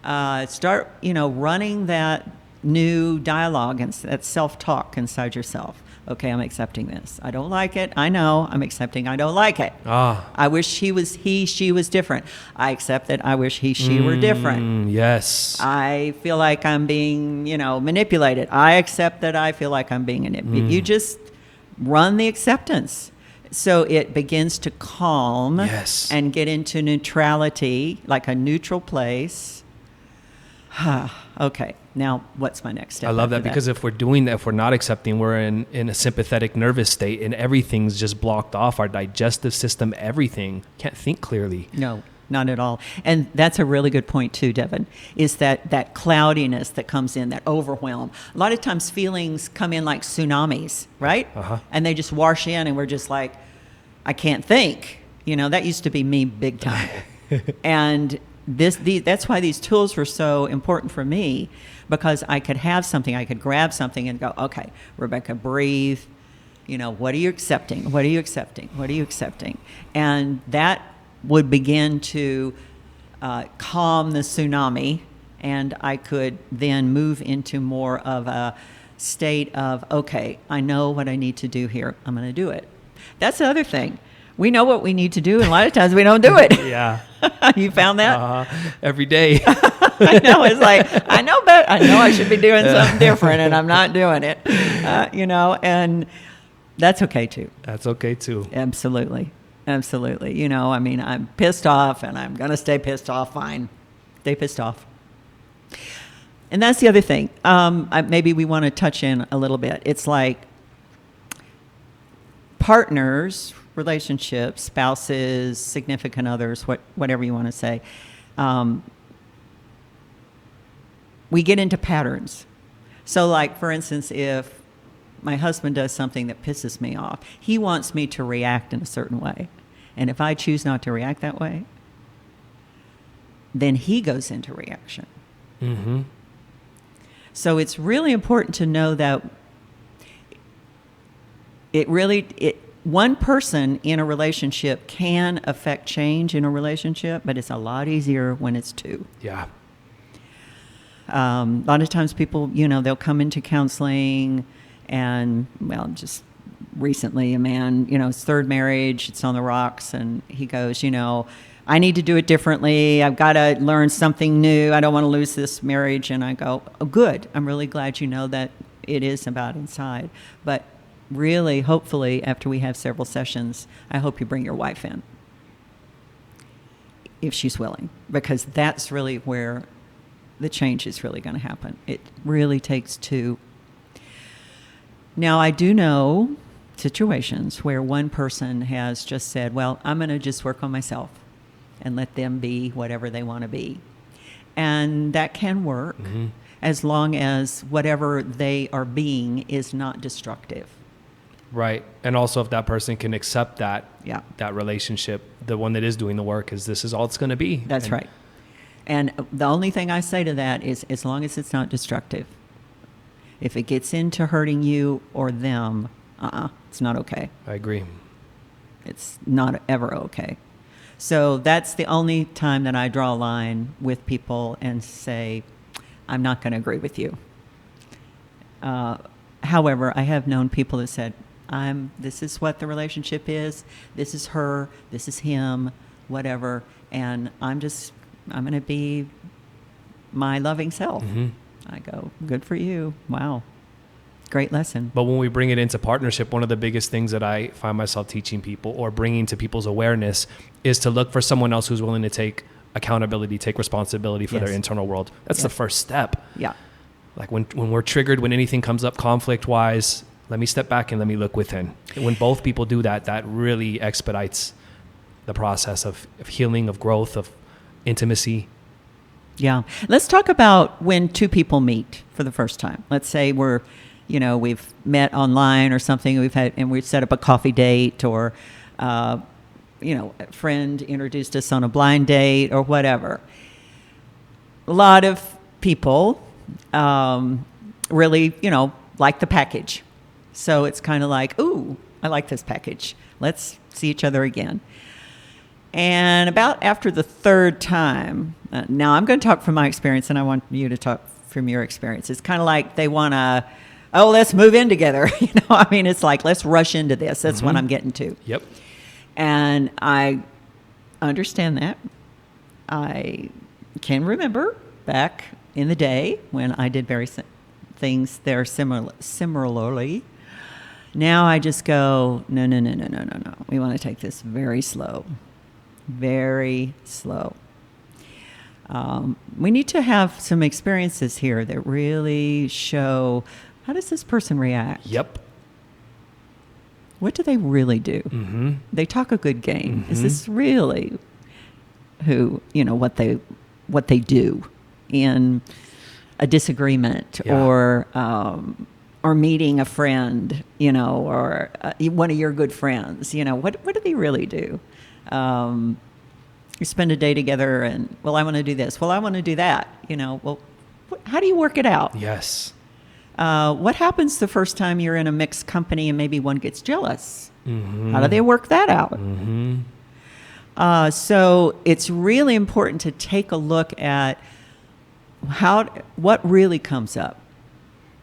[SPEAKER 2] Start, running that new dialogue and that self-talk inside yourself. Okay, I'm accepting this. I don't like it. I know. I'm accepting I don't like it. I wish she was different. I accept that I wish she were different.
[SPEAKER 1] Yes.
[SPEAKER 2] I feel like I'm being, manipulated. I accept that I feel like I'm being manipulated. You just run the acceptance. So it begins to calm and get into neutrality, like a neutral place. Okay, now what's my next step?
[SPEAKER 1] I love that because if we're doing that, if we're not accepting, we're in a sympathetic nervous state and everything's just blocked off, our digestive system, everything. Can't think clearly.
[SPEAKER 2] No, not at all. And that's a really good point too, Devon, is that cloudiness that comes in, that overwhelm. A lot of times feelings come in like tsunamis, right? And they just wash in and we're just like, I can't think. That used to be me big time. And that's why these tools were so important for me, because I could have something, I could grab something and go, okay, Rebecca, breathe. What are you accepting? What are you accepting? What are you accepting? And that would begin to calm the tsunami, and I could then move into more of a state of, okay, I know what I need to do here. I'm going to do it. That's the other thing. We know what we need to do, and a lot of times we don't do it.
[SPEAKER 1] Yeah.
[SPEAKER 2] You found that?
[SPEAKER 1] Every day.
[SPEAKER 2] I know. It's like, I know I should be doing something different, and I'm not doing it. And that's okay too.
[SPEAKER 1] That's okay too.
[SPEAKER 2] Absolutely. Absolutely. I'm pissed off, and I'm going to stay pissed off. Fine. Stay pissed off. And that's the other thing. Maybe we want to touch in a little bit. It's like partners, relationships, spouses, significant others, whatever you want to say. We get into patterns. So, like, for instance, if my husband does something that pisses me off, he wants me to react in a certain way. And if I choose not to react that way, then he goes into reaction.
[SPEAKER 1] Mm-hmm.
[SPEAKER 2] So it's really important to know that one person in a relationship can affect change in a relationship, but it's a lot easier when it's two.
[SPEAKER 1] Yeah.
[SPEAKER 2] A lot of times people, they'll come into counseling and, well, just recently a man, his third marriage, it's on the rocks, and he goes, I need to do it differently. I've got to learn something new. I don't want to lose this marriage. And I go, oh, good. I'm really glad you know that it is about inside. But really, hopefully, after we have several sessions, I hope you bring your wife in, if she's willing, because that's really where the change is really going to happen. It really takes two. Now, I do know situations where one person has just said, well, I'm going to just work on myself and let them be whatever they want to be. And that can work as long as whatever they are being is not destructive.
[SPEAKER 1] Right. And also if that person can accept that,
[SPEAKER 2] Yeah.
[SPEAKER 1] that relationship, the one that is doing the work, is this is all it's going to be.
[SPEAKER 2] That's right. And the only thing I say to that is, as long as it's not destructive. If it gets into hurting you or them, it's not okay.
[SPEAKER 1] I agree.
[SPEAKER 2] It's not ever okay. So that's the only time that I draw a line with people and say, I'm not going to agree with you. However, I have known people that said, this is what the relationship is. This is her. This is him, whatever. And I'm going to be my loving self.
[SPEAKER 1] Mm-hmm.
[SPEAKER 2] I go, good for you. Wow. Great lesson.
[SPEAKER 1] But when we bring it into partnership, one of the biggest things that I find myself teaching people or bringing to people's awareness is to look for someone else who's willing to take accountability, take responsibility for their internal world. That's the first step.
[SPEAKER 2] Yeah.
[SPEAKER 1] Like when we're triggered, when anything comes up conflict-wise, let me step back and let me look within. When both people do that, that really expedites the process of healing, of growth, of intimacy.
[SPEAKER 2] Yeah. Let's talk about when two people meet for the first time. Let's say we've met online or something, we've set up a coffee date, or, a friend introduced us on a blind date or whatever. A lot of people really, like the package. So it's kind of like, ooh, I like this package. Let's see each other again. And about after the third time, now I'm going to talk from my experience, and I want you to talk from your experience. It's kind of like they want to, let's move in together. It's like, let's rush into this. That's what I'm getting to.
[SPEAKER 1] Yep.
[SPEAKER 2] And I understand that. I can remember back in the day when I did various things there similarly. Now I just go, no. We want to take this very slow. Very slow. We need to have some experiences here that really show, how does this person react?
[SPEAKER 1] Yep.
[SPEAKER 2] What do they really do?
[SPEAKER 1] Mm-hmm.
[SPEAKER 2] They talk a good game.
[SPEAKER 1] Mm-hmm.
[SPEAKER 2] Is this really what they do in a disagreement, or meeting a friend, or one of your good friends? What do they really do? You spend a day together and, well, I want to do this. Well, I want to do that. Well, how do you work it out?
[SPEAKER 1] Yes.
[SPEAKER 2] What happens the first time you're in a mixed company and maybe one gets jealous?
[SPEAKER 1] Mm-hmm.
[SPEAKER 2] How do they work that out?
[SPEAKER 1] Mm-hmm.
[SPEAKER 2] So it's really important to take a look at what really comes up.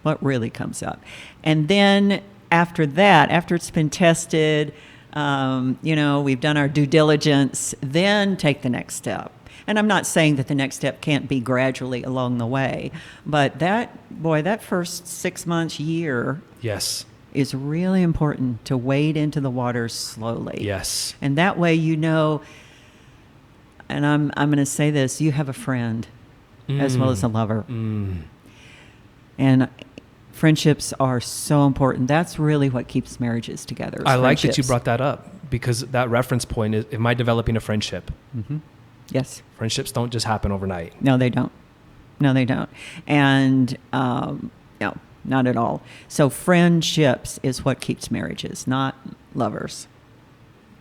[SPEAKER 2] What really comes up. And then after that, after it's been tested, we've done our due diligence, then take the next step. And I'm not saying that the next step can't be gradually along the way, but that first 6 months, year,
[SPEAKER 1] Yes.
[SPEAKER 2] is really important to wade into the waters slowly.
[SPEAKER 1] Yes.
[SPEAKER 2] And that way, and I'm going to say this, you have a friend. as well as a lover. And friendships are so important. That's really what keeps marriages together.
[SPEAKER 1] I like that you brought that up, because that reference point is, am I developing a friendship?
[SPEAKER 2] Yes.
[SPEAKER 1] Friendships don't just happen overnight.
[SPEAKER 2] No, they don't. No, they don't. And no, not at all. So friendships is what keeps marriages, not lovers.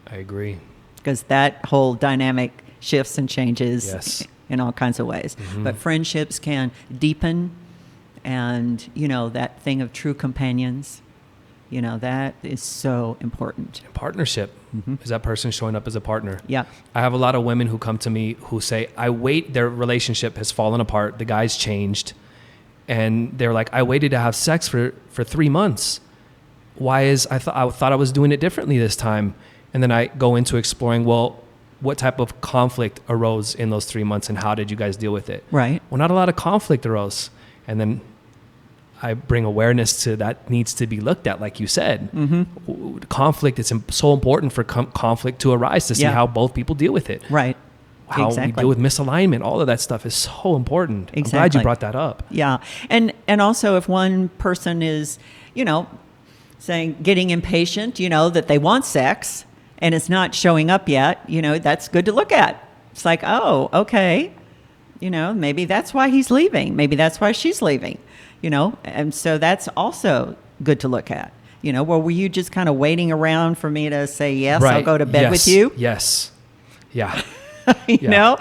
[SPEAKER 1] I agree.
[SPEAKER 2] Because that whole dynamic shifts and changes
[SPEAKER 1] Yes.
[SPEAKER 2] in all kinds of ways. But friendships can deepen, and, you know, that thing of true companions, you know, that is so important.
[SPEAKER 1] Partnership is that person showing up as a partner.
[SPEAKER 2] Yeah.
[SPEAKER 1] I have a lot of women who come to me who say, their relationship has fallen apart. The guy's changed. And they're like, I waited to have sex for 3 months. I thought I was doing it differently this time. And then I go into exploring, well, what type of conflict arose in those 3 months and how did you guys deal with it?
[SPEAKER 2] Right.
[SPEAKER 1] Well, not a lot of conflict arose. And then I bring awareness to that needs to be looked at, like you said. Conflict is so important for conflict to arise, to see how both people deal with it.
[SPEAKER 2] Right.
[SPEAKER 1] How we deal with misalignment, all of that stuff is so important.
[SPEAKER 2] Exactly.
[SPEAKER 1] I'm glad you brought that up.
[SPEAKER 2] Yeah. And also if one person is, you know, getting impatient, you know, that they want sex and it's not showing up yet, you know, that's good to look at. It's like, oh, okay. You know, maybe that's why he's leaving. Maybe that's why she's leaving, you know. And so that's also good to look at. You know, well, were you just kind of waiting around for me to say, yes, I'll go to bed with you?
[SPEAKER 1] Yes. Yeah.
[SPEAKER 2] you know?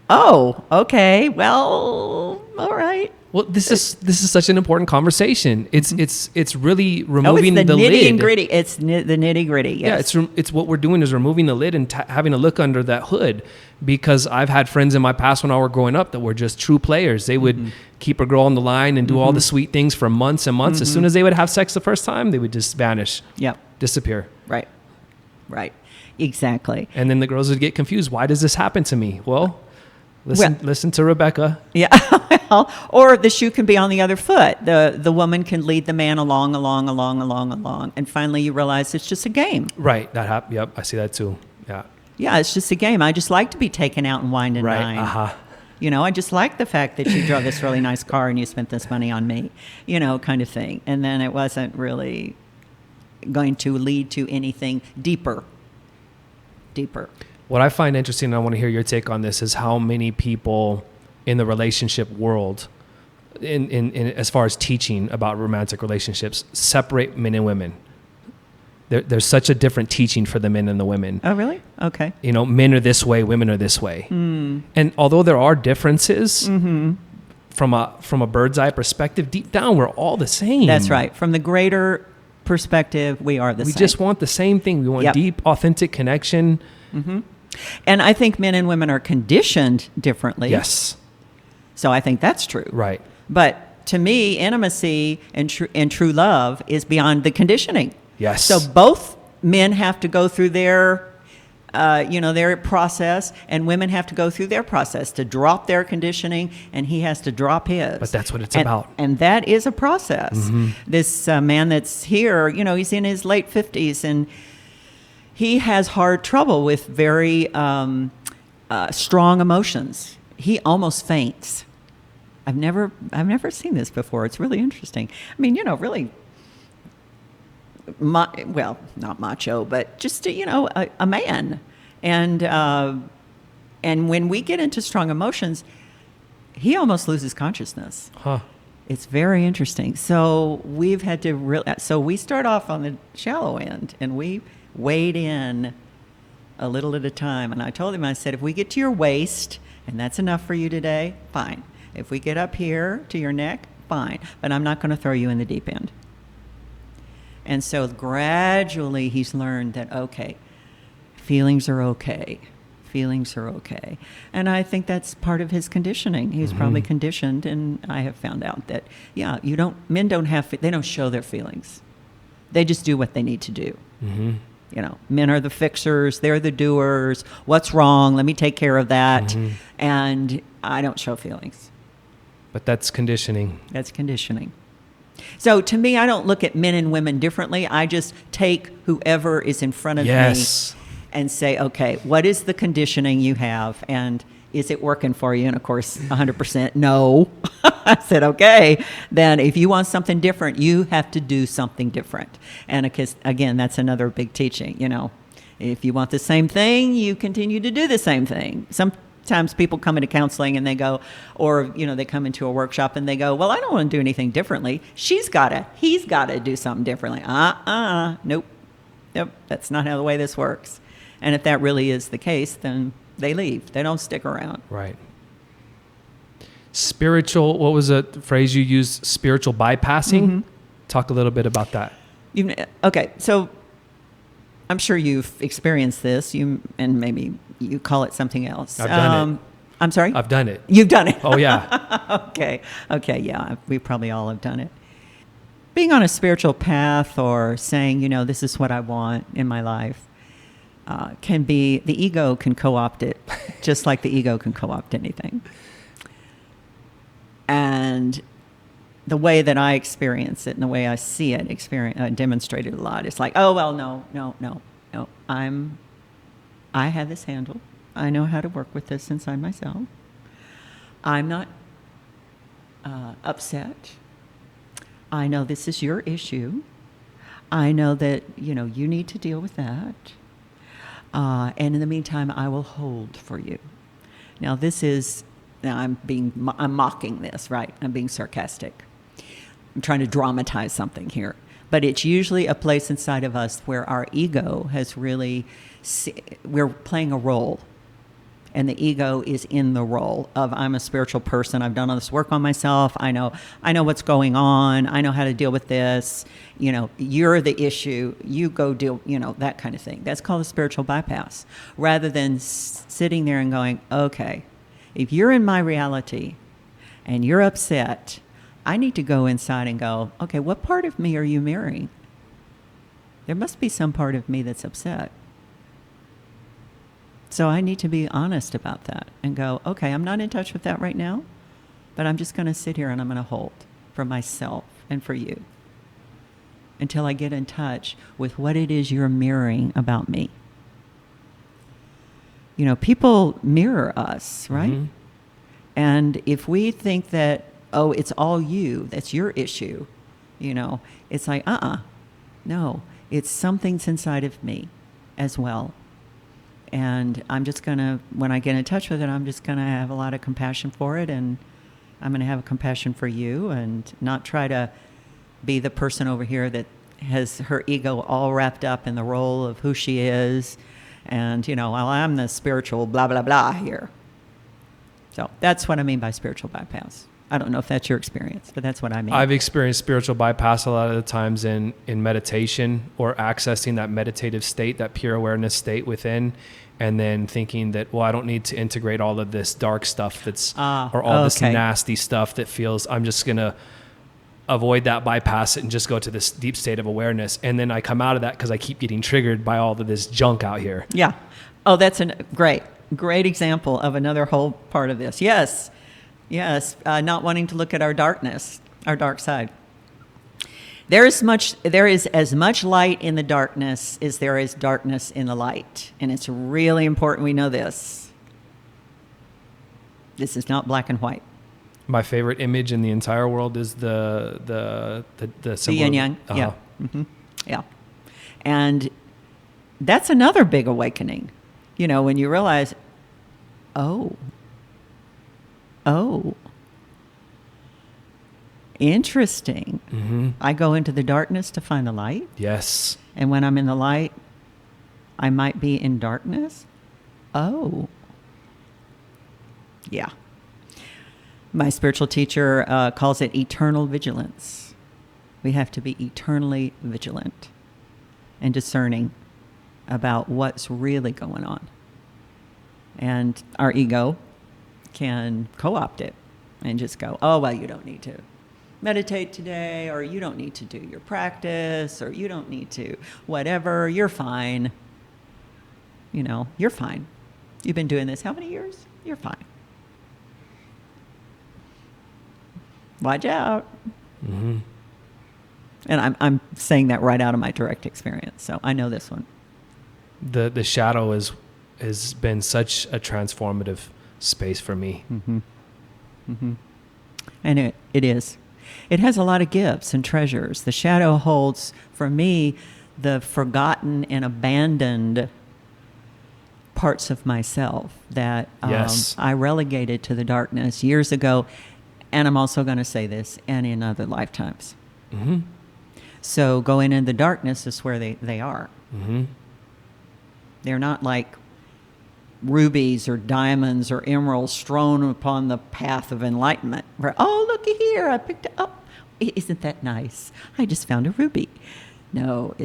[SPEAKER 2] Oh, okay. Well, all right.
[SPEAKER 1] Well, this is such an important conversation. It's really removing
[SPEAKER 2] it's
[SPEAKER 1] the lid.
[SPEAKER 2] Nitty and gritty. It's the nitty gritty. Yes.
[SPEAKER 1] Yeah, it's what we're doing is removing the lid and having a look under that hood. Because I've had friends in my past when I were growing up that were just true players. They would keep a girl on the line and do all the sweet things for months and months. As soon as they would have sex the first time, they would just vanish.
[SPEAKER 2] Yep.
[SPEAKER 1] Disappear.
[SPEAKER 2] Right. Right. Exactly.
[SPEAKER 1] And then the girls would get confused. Why does this happen to me? Well, listen to Rebecca.
[SPEAKER 2] Yeah. Well, or the shoe can be on the other foot. The woman can lead the man along, and finally you realize it's just a game.
[SPEAKER 1] Right. That happened. Yep. I see that too. Yeah.
[SPEAKER 2] Yeah, it's just a game. I just like to be taken out and wined and dined.
[SPEAKER 1] Uh-huh.
[SPEAKER 2] You know, I just like the fact that you drove this really nice car and you spent this money on me, you know, kind of thing. And then it wasn't really going to lead to anything deeper.
[SPEAKER 1] What I find interesting, and I want to hear your take on this, is how many people in the relationship world, in as far as teaching about romantic relationships, separate men and women. There's such a different teaching for the men and the women.
[SPEAKER 2] Oh, really? Okay.
[SPEAKER 1] You know, men are this way, women are this way. And although there are differences, from a bird's eye perspective, deep down, we're all the same.
[SPEAKER 2] That's right. From the greater perspective, we are the same.
[SPEAKER 1] We just want the same thing. We want deep, authentic connection.
[SPEAKER 2] And I think men and women are conditioned differently.
[SPEAKER 1] Yes.
[SPEAKER 2] So I think that's true.
[SPEAKER 1] Right.
[SPEAKER 2] But to me, intimacy and true love is beyond the conditioning.
[SPEAKER 1] Yes.
[SPEAKER 2] So both men have to go through their process, and women have to go through their process to drop their conditioning, and he has to drop his.
[SPEAKER 1] But that's what it's about.
[SPEAKER 2] And that is a process. This man that's here, you know, he's in his late 50s, and he has hard trouble with very strong emotions. He almost faints. I've never seen this before. It's really interesting. I mean, you know, really. Well, not macho, but just a man, and when we get into strong emotions, he almost loses consciousness. It's very interesting. So we've had to so we start off on the shallow end, and we wade in a little at a time. And I told him, I said, if we get to your waist, and that's enough for you today, fine. If we get up here to your neck, fine. But I'm not going to throw you in the deep end. And so gradually he's learned that, okay, feelings are okay. Feelings are okay. And I think that's part of his conditioning. He's probably conditioned, and I have found out that, men they don't show their feelings. They just do what they need to do. You know, men are the fixers, they're the doers. What's wrong? Let me take care of that. And I don't show feelings.
[SPEAKER 1] But that's conditioning.
[SPEAKER 2] That's conditioning. So to me, I don't look at men and women differently. I just take whoever is in front of me and say, okay, what is the conditioning you have? And Is it working for you? And of course, 100% no. I said, okay, then if you want something different, you have to do something different. And again, that's another big teaching, you know. If you want the same thing, you continue to do the same thing. Sometimes people come into counseling and they go, or, you know, they come into a workshop and they go, well, I don't want to do anything differently. He's got to do something differently. Nope, that's not how the way this works. And if that really is the case, then they leave. They don't stick around.
[SPEAKER 1] Right. Spiritual, what was the phrase you used? Spiritual bypassing? Mm-hmm. Talk a little bit about that.
[SPEAKER 2] Okay, so I'm sure you've experienced this, and maybe you call it something else.
[SPEAKER 1] I've done it.
[SPEAKER 2] I'm sorry?
[SPEAKER 1] I've done it.
[SPEAKER 2] You've done it?
[SPEAKER 1] Oh, yeah.
[SPEAKER 2] Okay, yeah, we probably all have done it. Being on a spiritual path or saying, you know, this is what I want in my life, can be, the ego can co-opt it, just like the ego can co-opt anything. And the way that I experience it and the way I see it demonstrated a lot, it's like, oh, well, no. I have this handled. I know how to work with this inside myself. I'm not upset. I know this is your issue. I know that, you know, you need to deal with that. And in the meantime, I will hold for you. Now, I'm mocking this, right? I'm being sarcastic. I'm trying to dramatize something here. But it's usually a place inside of us where our ego has really, we're playing a role. And the ego is in the role of, I'm a spiritual person. I've done all this work on myself. I know what's going on. I know how to deal with this. You know, you're the issue. You go deal, you know, that kind of thing. That's called a spiritual bypass. Rather than sitting there and going, okay, if you're in my reality and you're upset, I need to go inside and go, okay, what part of me are you mirroring? There must be some part of me that's upset. So I need to be honest about that and go, okay, I'm not in touch with that right now, but I'm just going to sit here and I'm going to hold for myself and for you until I get in touch with what it is you're mirroring about me. You know, people mirror us, right? Mm-hmm. And if we think that, oh, it's all you, that's your issue, you know, it's like, no, it's something's inside of me as well. And I'm just going to, when I get in touch with it, I'm just going to have a lot of compassion for it. And I'm going to have a compassion for you and not try to be the person over here that has her ego all wrapped up in the role of who she is. And, you know, well, I'm the spiritual blah, blah, blah here. So that's what I mean by spiritual bypass. I don't know if that's your experience, but that's what I mean.
[SPEAKER 1] I've experienced spiritual bypass a lot of the times in meditation or accessing that meditative state, that pure awareness state within, and then thinking that, well, I don't need to integrate all of this dark stuff this nasty stuff that feels, I'm just going to avoid that, bypass it, and just go to this deep state of awareness. And then I come out of that because I keep getting triggered by all of this junk out here.
[SPEAKER 2] Yeah. Oh, that's a great example of another whole part of this. Yes, not wanting to look at our darkness, our dark side. There is as much light in the darkness as there is darkness in the light. And it's really important we know this. This is not black and white.
[SPEAKER 1] My favorite image in the entire world is the symbol.
[SPEAKER 2] Yin yang. Yeah. Mm-hmm. Yeah. And that's another big awakening. You know, when you realize, oh, interesting. Mm-hmm. I go into the darkness to find the light.
[SPEAKER 1] Yes.
[SPEAKER 2] And when I'm in the light, I might be in darkness. Oh. Yeah. My spiritual teacher calls it eternal vigilance. We have to be eternally vigilant and discerning about what's really going on. And our ego can co-opt it and just go, oh, well, you don't need to meditate today, or you don't need to do your practice, or you don't need to whatever, you're fine. You know, you're fine. You've been doing this how many years? You're fine. Watch out. Mm-hmm. And I'm saying that right out of my direct experience, so I know this one.
[SPEAKER 1] The shadow has been such a transformative space for me.
[SPEAKER 2] And it is. It has a lot of gifts and treasures. The shadow holds, for me, the forgotten and abandoned parts of myself that
[SPEAKER 1] Yes.
[SPEAKER 2] I relegated to the darkness years ago. And I'm also going to say this, and in other lifetimes.
[SPEAKER 1] Mm-hmm.
[SPEAKER 2] So going in the darkness is where they are.
[SPEAKER 1] Mm-hmm.
[SPEAKER 2] They're not like rubies or diamonds or emeralds strewn upon the path of enlightenment. Where, oh, looky here, I picked it up. Isn't that nice? I just found a ruby. No,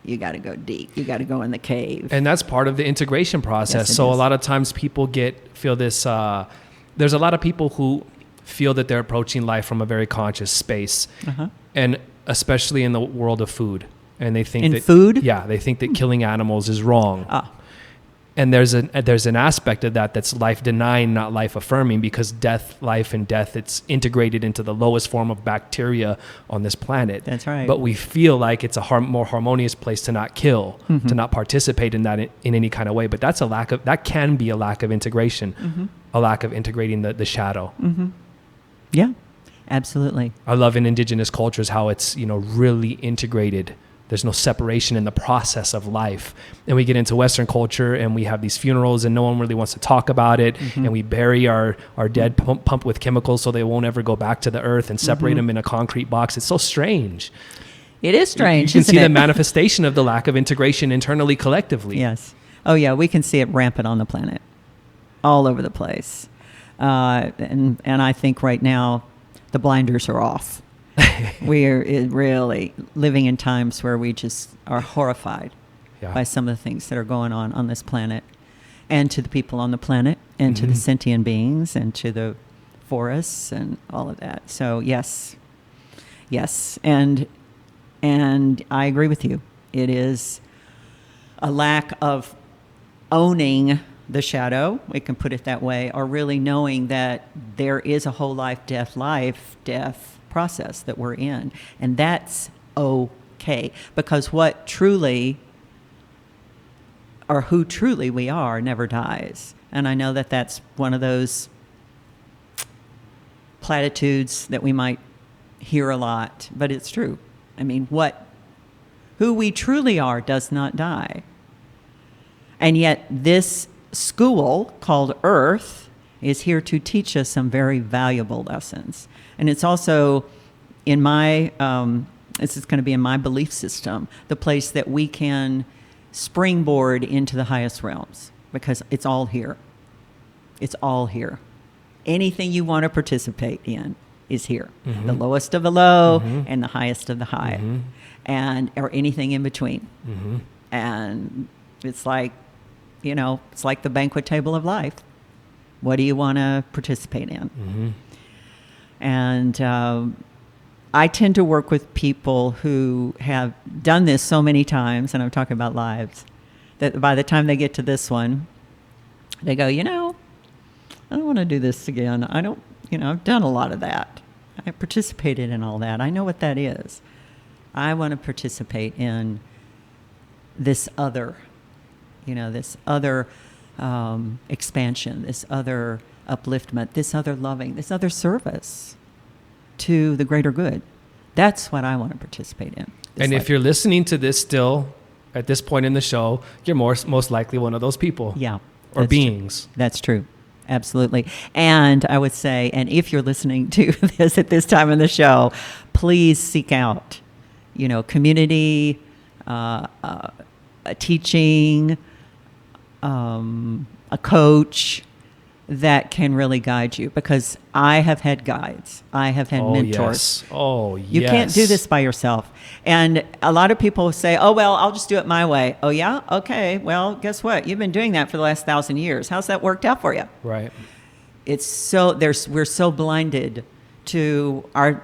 [SPEAKER 2] you got to go deep. You got to go in the cave.
[SPEAKER 1] And that's part of the integration process.
[SPEAKER 2] Yes, it
[SPEAKER 1] So
[SPEAKER 2] is.
[SPEAKER 1] a lot of times people feel this, there's a lot of people who feel that they're approaching life from a very conscious space.
[SPEAKER 2] Uh-huh.
[SPEAKER 1] And especially in the world of food. And they think that
[SPEAKER 2] food?
[SPEAKER 1] Yeah, they think that killing animals is wrong.
[SPEAKER 2] Ah.
[SPEAKER 1] And there's an aspect of that that's life denying, not life affirming, because life and death, it's integrated into the lowest form of bacteria on this planet.
[SPEAKER 2] That's right.
[SPEAKER 1] But we feel like it's a more harmonious place to not kill,
[SPEAKER 2] Mm-hmm.
[SPEAKER 1] to not participate in that in any kind of way. But that can be a lack of integration,
[SPEAKER 2] Mm-hmm.
[SPEAKER 1] a lack of integrating the shadow.
[SPEAKER 2] Mm-hmm. Yeah, absolutely.
[SPEAKER 1] I love in indigenous cultures how it's, really integrated. There's no separation in the process of life. And we get into Western culture and we have these funerals and no one really wants to talk about it.
[SPEAKER 2] Mm-hmm.
[SPEAKER 1] And we bury our dead pump with chemicals so they won't ever go back to the earth and separate them in a concrete box. It's so strange.
[SPEAKER 2] It is strange,
[SPEAKER 1] You can
[SPEAKER 2] isn't
[SPEAKER 1] see
[SPEAKER 2] it?
[SPEAKER 1] the manifestation of the lack of integration internally, collectively.
[SPEAKER 2] Yes. Oh, yeah, we can see it rampant on the planet, all over the place. And I think right now the blinders are off. We are really living in times where we just are horrified
[SPEAKER 1] Yeah.
[SPEAKER 2] by some of the things that are going on this planet, and to the people on the planet, and to the sentient beings, and to the forests, and all of that. So yes, and I agree with you. It is a lack of owning the shadow, we can put it that way, or really knowing that there is a whole life, death process that we're in. And that's okay, because what truly, or who truly we are, never dies. And I know that that's one of those platitudes that we might hear a lot, but it's true. I mean, who we truly are does not die. And yet this school called Earth is here to teach us some very valuable lessons. And it's also in my, this is going to be in my belief system, the place that we can springboard into the highest realms, because it's all here. It's all here. Anything you want to participate in is here.
[SPEAKER 1] Mm-hmm.
[SPEAKER 2] The lowest of the low
[SPEAKER 1] Mm-hmm.
[SPEAKER 2] and the highest of the high,
[SPEAKER 1] Mm-hmm.
[SPEAKER 2] or anything in between.
[SPEAKER 1] Mm-hmm.
[SPEAKER 2] And it's like, it's like the banquet table of life. What do you want to participate in?
[SPEAKER 1] Mm-hmm.
[SPEAKER 2] And I tend to work with people who have done this so many times, and I'm talking about lives, that by the time they get to this one, they go, I don't want to do this again. I've done a lot of that. I participated in all that. I know what that is. I want to participate in this other, this other expansion, this other upliftment, this other loving, this other service to the greater good. That's what I want to participate in.
[SPEAKER 1] And if you're listening to this still at this point in the show, you're most likely one of those people.
[SPEAKER 2] Yeah.
[SPEAKER 1] Or beings.
[SPEAKER 2] True. That's true. Absolutely. And I would say, and if you're listening to this at this time in the show, please seek out, community, a teaching, a coach that can really guide you, because I have had guides. I have had mentors.
[SPEAKER 1] Yes. Oh, yes.
[SPEAKER 2] You can't do this by yourself. And a lot of people say, oh, well, I'll just do it my way. Oh, yeah? Okay. Well, guess what? You've been doing that for the last 1,000 years. How's that worked out for you?
[SPEAKER 1] Right.
[SPEAKER 2] It's we're so blinded to our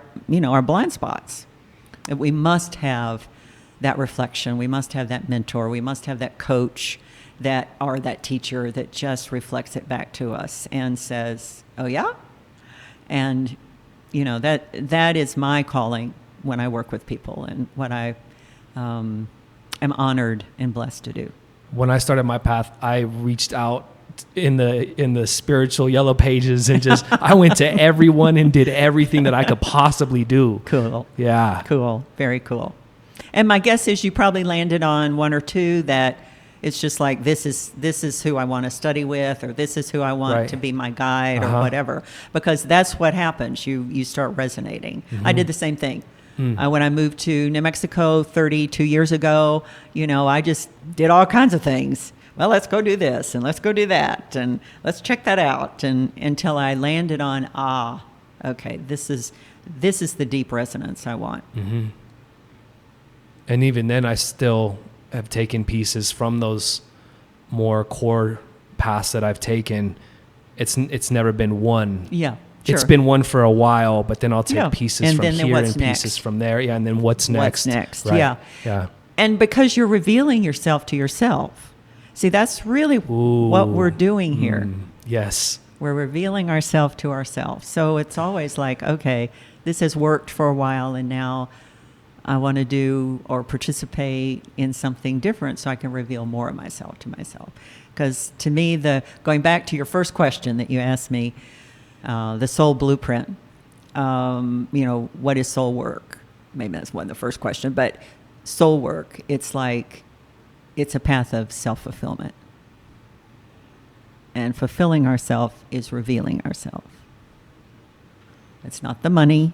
[SPEAKER 2] blind spots. And we must have that reflection. We must have that mentor. We must have that coach that teacher that just reflects it back to us and says, oh, yeah? And, that is my calling when I work with people, and what I am honored and blessed to do.
[SPEAKER 1] When I started my path, I reached out in the spiritual yellow pages and just I went to everyone and did everything that I could possibly do.
[SPEAKER 2] Cool.
[SPEAKER 1] Yeah.
[SPEAKER 2] Cool. Very cool. And my guess is you probably landed on one or two that it's just like, this is who I want to study with, or this is who I want to be my guide, or whatever, because that's what happens. You start resonating. I did the same thing. When I moved to New Mexico 32 years ago, I just did all kinds of things. Well, let's go do this and let's go do that and let's check that out, and until I landed on, okay, this is the deep resonance I want.
[SPEAKER 1] Mm-hmm. And even then, I still have taken pieces from those more core paths that I've taken. It's never been one.
[SPEAKER 2] Yeah. Sure.
[SPEAKER 1] It's been one for a while, but then I'll take pieces
[SPEAKER 2] and
[SPEAKER 1] from here and
[SPEAKER 2] next?
[SPEAKER 1] pieces from there. Yeah, and then what's next?
[SPEAKER 2] What's next?
[SPEAKER 1] Right.
[SPEAKER 2] Yeah. And because you're revealing yourself to yourself. See, that's really what we're doing here.
[SPEAKER 1] Yes.
[SPEAKER 2] We're revealing ourselves to ourselves. So it's always like, okay, this has worked for a while, and now I want to do or participate in something different so I can reveal more of myself to myself. Because to me, going back to your first question that you asked me, the soul blueprint, what is soul work? Maybe that's one of the first question, but soul work, it's like, it's a path of self-fulfillment. And fulfilling ourselves is revealing ourselves. It's not the money.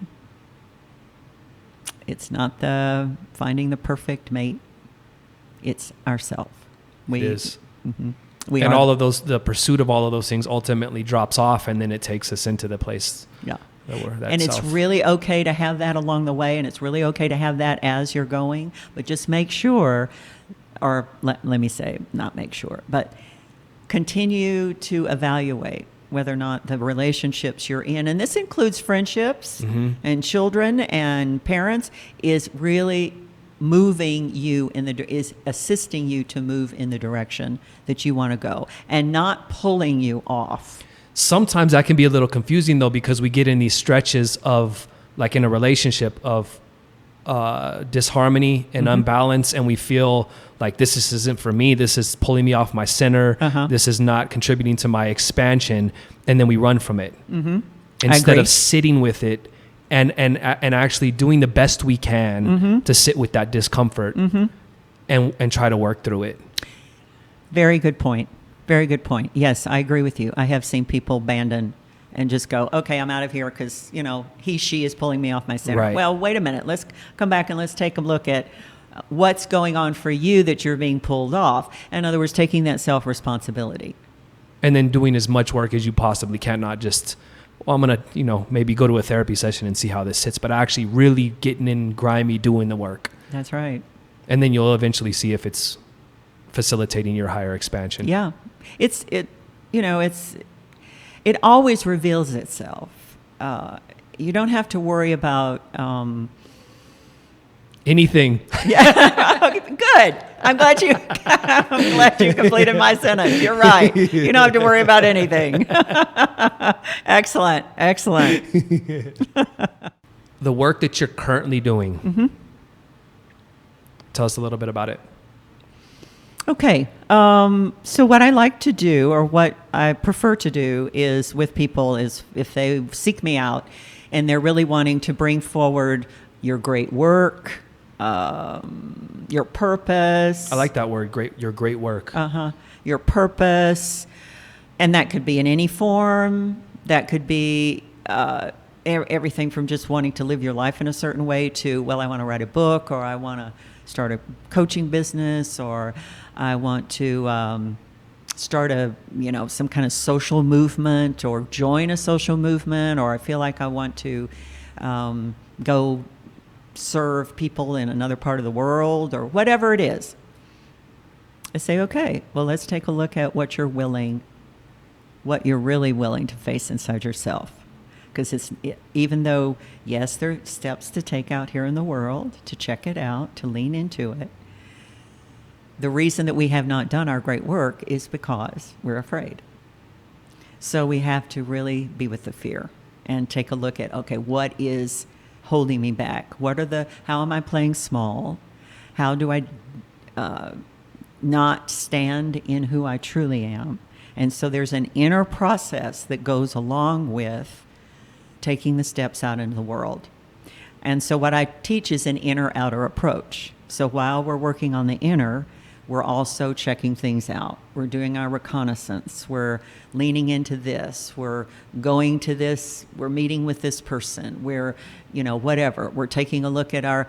[SPEAKER 2] It's not the finding the perfect mate. It's ourself.
[SPEAKER 1] It is.
[SPEAKER 2] Mm-hmm.
[SPEAKER 1] And all of those, the pursuit of all of those things ultimately drops off, and then it takes us into the place. Yeah.
[SPEAKER 2] And it's really okay to have that along the way, and it's really okay to have that as you're going, but just make sure, or let me say, not make sure, but continue to evaluate whether or not the relationships you're in, and this includes friendships and children and parents, is really moving you is assisting you to move in the direction that you want to go and not pulling you off.
[SPEAKER 1] Sometimes that can be a little confusing though, because we get in these stretches of, like in a relationship, of disharmony and unbalance, and we feel like this isn't for me, this is pulling me off my center, this is not contributing to my expansion, and then we run from it instead of sitting with it and actually doing the best we can to sit with that discomfort and try to work through it.
[SPEAKER 2] Very good point. Very good point. Yes, I agree with you. I have seen people abandon and just go, okay, I'm out of here because, she is pulling me off my center.
[SPEAKER 1] Right.
[SPEAKER 2] Well, wait a minute. Let's come back and let's take a look at what's going on for you that you're being pulled off. In other words, taking that self-responsibility.
[SPEAKER 1] And then doing as much work as you possibly can, not just, well, I'm going to, maybe go to a therapy session and see how this sits, but actually really getting in grimy, doing the work.
[SPEAKER 2] That's right.
[SPEAKER 1] And then you'll eventually see if it's facilitating your higher expansion.
[SPEAKER 2] Yeah. It always reveals itself. You don't have to worry about
[SPEAKER 1] anything.
[SPEAKER 2] Yeah. Good. I'm glad you completed my sentence. You're right. You don't have to worry about anything. Excellent.
[SPEAKER 1] The work that you're currently doing. Tell us a little bit about it.
[SPEAKER 2] Okay. So what I like to do, or what I prefer to do, is with people, is if they seek me out and they're really wanting to bring forward your great work, your purpose.
[SPEAKER 1] I like that word, your great work.
[SPEAKER 2] Your purpose. And that could be in any form. That could be everything from just wanting to live your life in a certain way to, well, I want to write a book, or I want to start a coaching business, or I want to start some kind of social movement, or join a social movement, or I feel like I want to go serve people in another part of the world, or whatever it is. I say, okay, well, let's take a look at what you're really willing to face inside yourself. Because even though, yes, there are steps to take out here in the world, to check it out, to lean into it, the reason that we have not done our great work is because we're afraid. So we have to really be with the fear and take a look at, okay, what is holding me back? How am I playing small? How do I not stand in who I truly am? And so there's an inner process that goes along with taking the steps out into the world. And so what I teach is an inner-outer approach. So while we're working on the inner, we're also checking things out. We're doing our reconnaissance. We're leaning into this. We're going to this. We're meeting with this person. We're, whatever. We're taking a look at our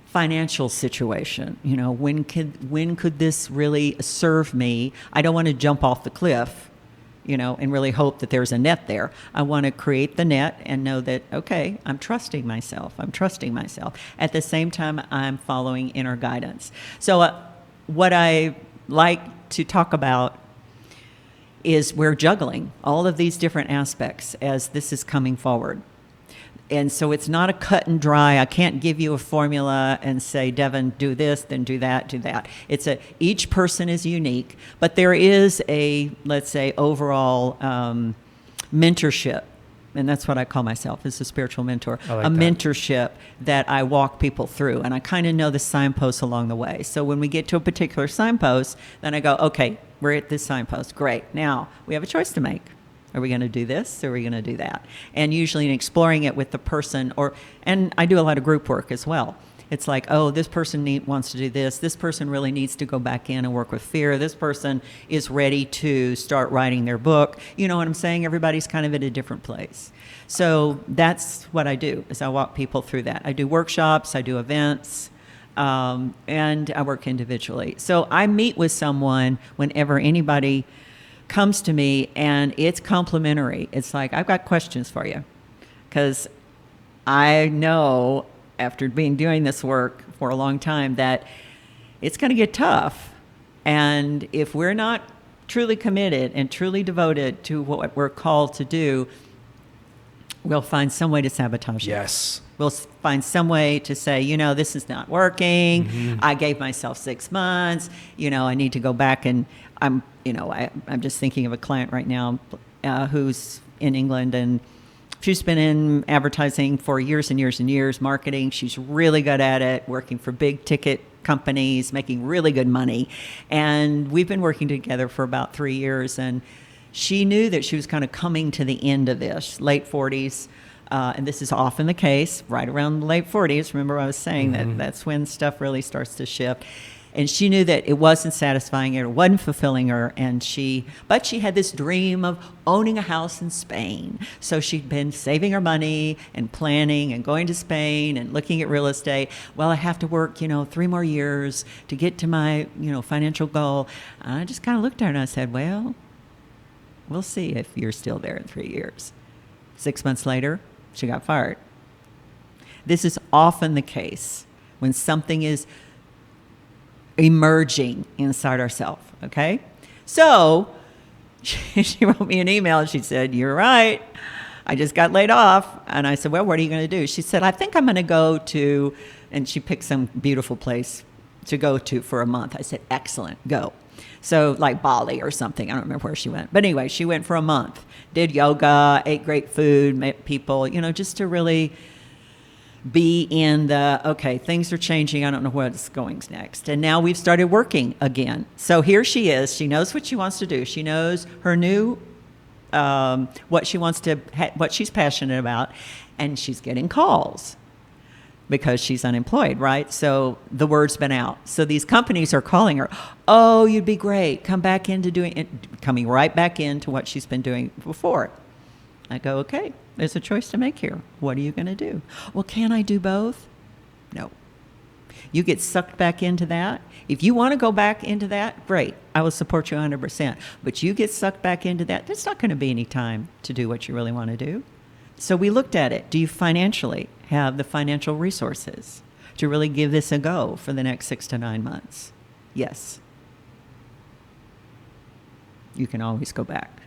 [SPEAKER 2] financial situation. When could this really serve me? I don't want to jump off the cliff, and really hope that there's a net there. I want to create the net and know that, okay, I'm trusting myself. At the same time, I'm following inner guidance. So what I like to talk about is we're juggling all of these different aspects as this is coming forward. And so it's not a cut and dry. I can't give you a formula and say, Devon, do this, then do that, do that. Each person is unique, but there is let's say, overall mentorship. And that's what I call myself, as a spiritual mentor. Mentorship that I walk people through. And I kind of know the signposts along the way. So when we get to a particular signpost, then I go, okay, we're at this signpost. Great. Now we have a choice to make. Are we going to do this or are we going to do that? And usually in exploring it with the person, and I do a lot of group work as well. It's like, oh, this person wants to do this. This person really needs to go back in and work with fear. This person is ready to start writing their book. You know what I'm saying? Everybody's kind of at a different place. So that's what I do, is I walk people through that. I do workshops, I do events, and I work individually. So I meet with someone whenever anybody comes to me, and it's complimentary. It's like, I've got questions for you, because I know after doing this work for a long time that it's going to get tough. And if we're not truly committed and truly devoted to what we're called to do, we'll find some way to sabotage it.
[SPEAKER 1] Yes.
[SPEAKER 2] We'll find some way to say, this is not working.
[SPEAKER 1] Mm-hmm.
[SPEAKER 2] I gave myself 6 months. I need to go back, and I'm just thinking of a client right now who's in England, and she's been in advertising for years and years and years, marketing. She's really good at it, working for big ticket companies, making really good money. And we've been working together for about 3 years, and she knew that she was kind of coming to the end of this, late 40s. And this is often the case, right around the late 40s. Remember I was saying that that's when stuff really starts to shift. And she knew that it wasn't satisfying her, it wasn't fulfilling her, but she had this dream of owning a house in Spain. So she'd been saving her money and planning and going to Spain and looking at real estate. Well, I have to work, 3 more years to get to my, financial goal. And I just kind of looked at her and I said, well, we'll see if you're still there in 3 years. 6 months later, she got fired. This is often the case when something is emerging inside ourselves, okay? So she wrote me an email and she said, you're right, I just got laid off. And I said, well, what are you going to do? She said, I think I'm going to go to, and she picked some beautiful place to go to for a month. I said, excellent, go. So like Bali or something, I don't remember where she went. But anyway, she went for a month, did yoga, ate great food, met people, just to really be in okay, things are changing. I don't know what's going next. And now we've started working again. So here she is. She knows what she wants to do. She knows her new, what she's passionate about. And she's getting calls because she's unemployed, right? So the word's been out. So these companies are calling her. Oh, you'd be great. Come back into doing it, coming right back into what she's been doing before. I go, okay, there's a choice to make here. What are you going to do? Well, can I do both? No. You get sucked back into that. If you want to go back into that, great. I will support you 100%. But you get sucked back into that, there's not going to be any time to do what you really want to do. So we looked at it. Do you financially have the financial resources to really give this a go for the next 6 to 9 months? Yes. You can always go back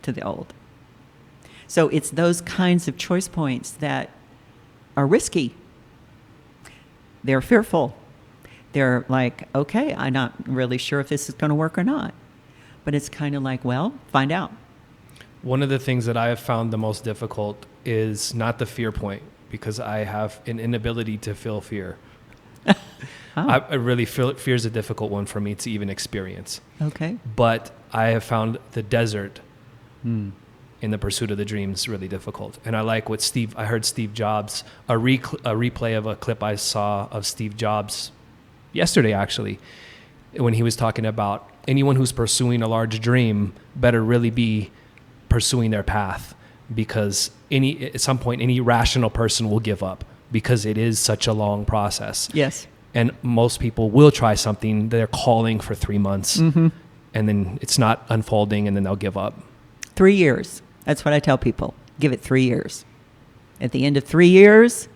[SPEAKER 2] to the old. So it's those kinds of choice points that are risky. They're fearful. They're like, okay, I'm not really sure if this is going to work or not. But it's kind of like, well, find out.
[SPEAKER 1] One of the things that I have found the most difficult is not the fear point, because I have an inability to feel fear.
[SPEAKER 2] Oh.
[SPEAKER 1] I really feel fear is a difficult one for me to even experience.
[SPEAKER 2] Okay.
[SPEAKER 1] But I have found the desert in the pursuit of the dreams really difficult. And I like what I heard Steve Jobs, a replay of a clip I saw of Steve Jobs yesterday, actually, when he was talking about anyone who's pursuing a large dream better really be pursuing their path, because at some point, any rational person will give up because it is such a long process.
[SPEAKER 2] Yes.
[SPEAKER 1] And most people will try something, they're calling for 3 months, and then it's not unfolding, and then they'll give up.
[SPEAKER 2] 3 years. That's what I tell people. Give it 3 years. At the end of 3 years,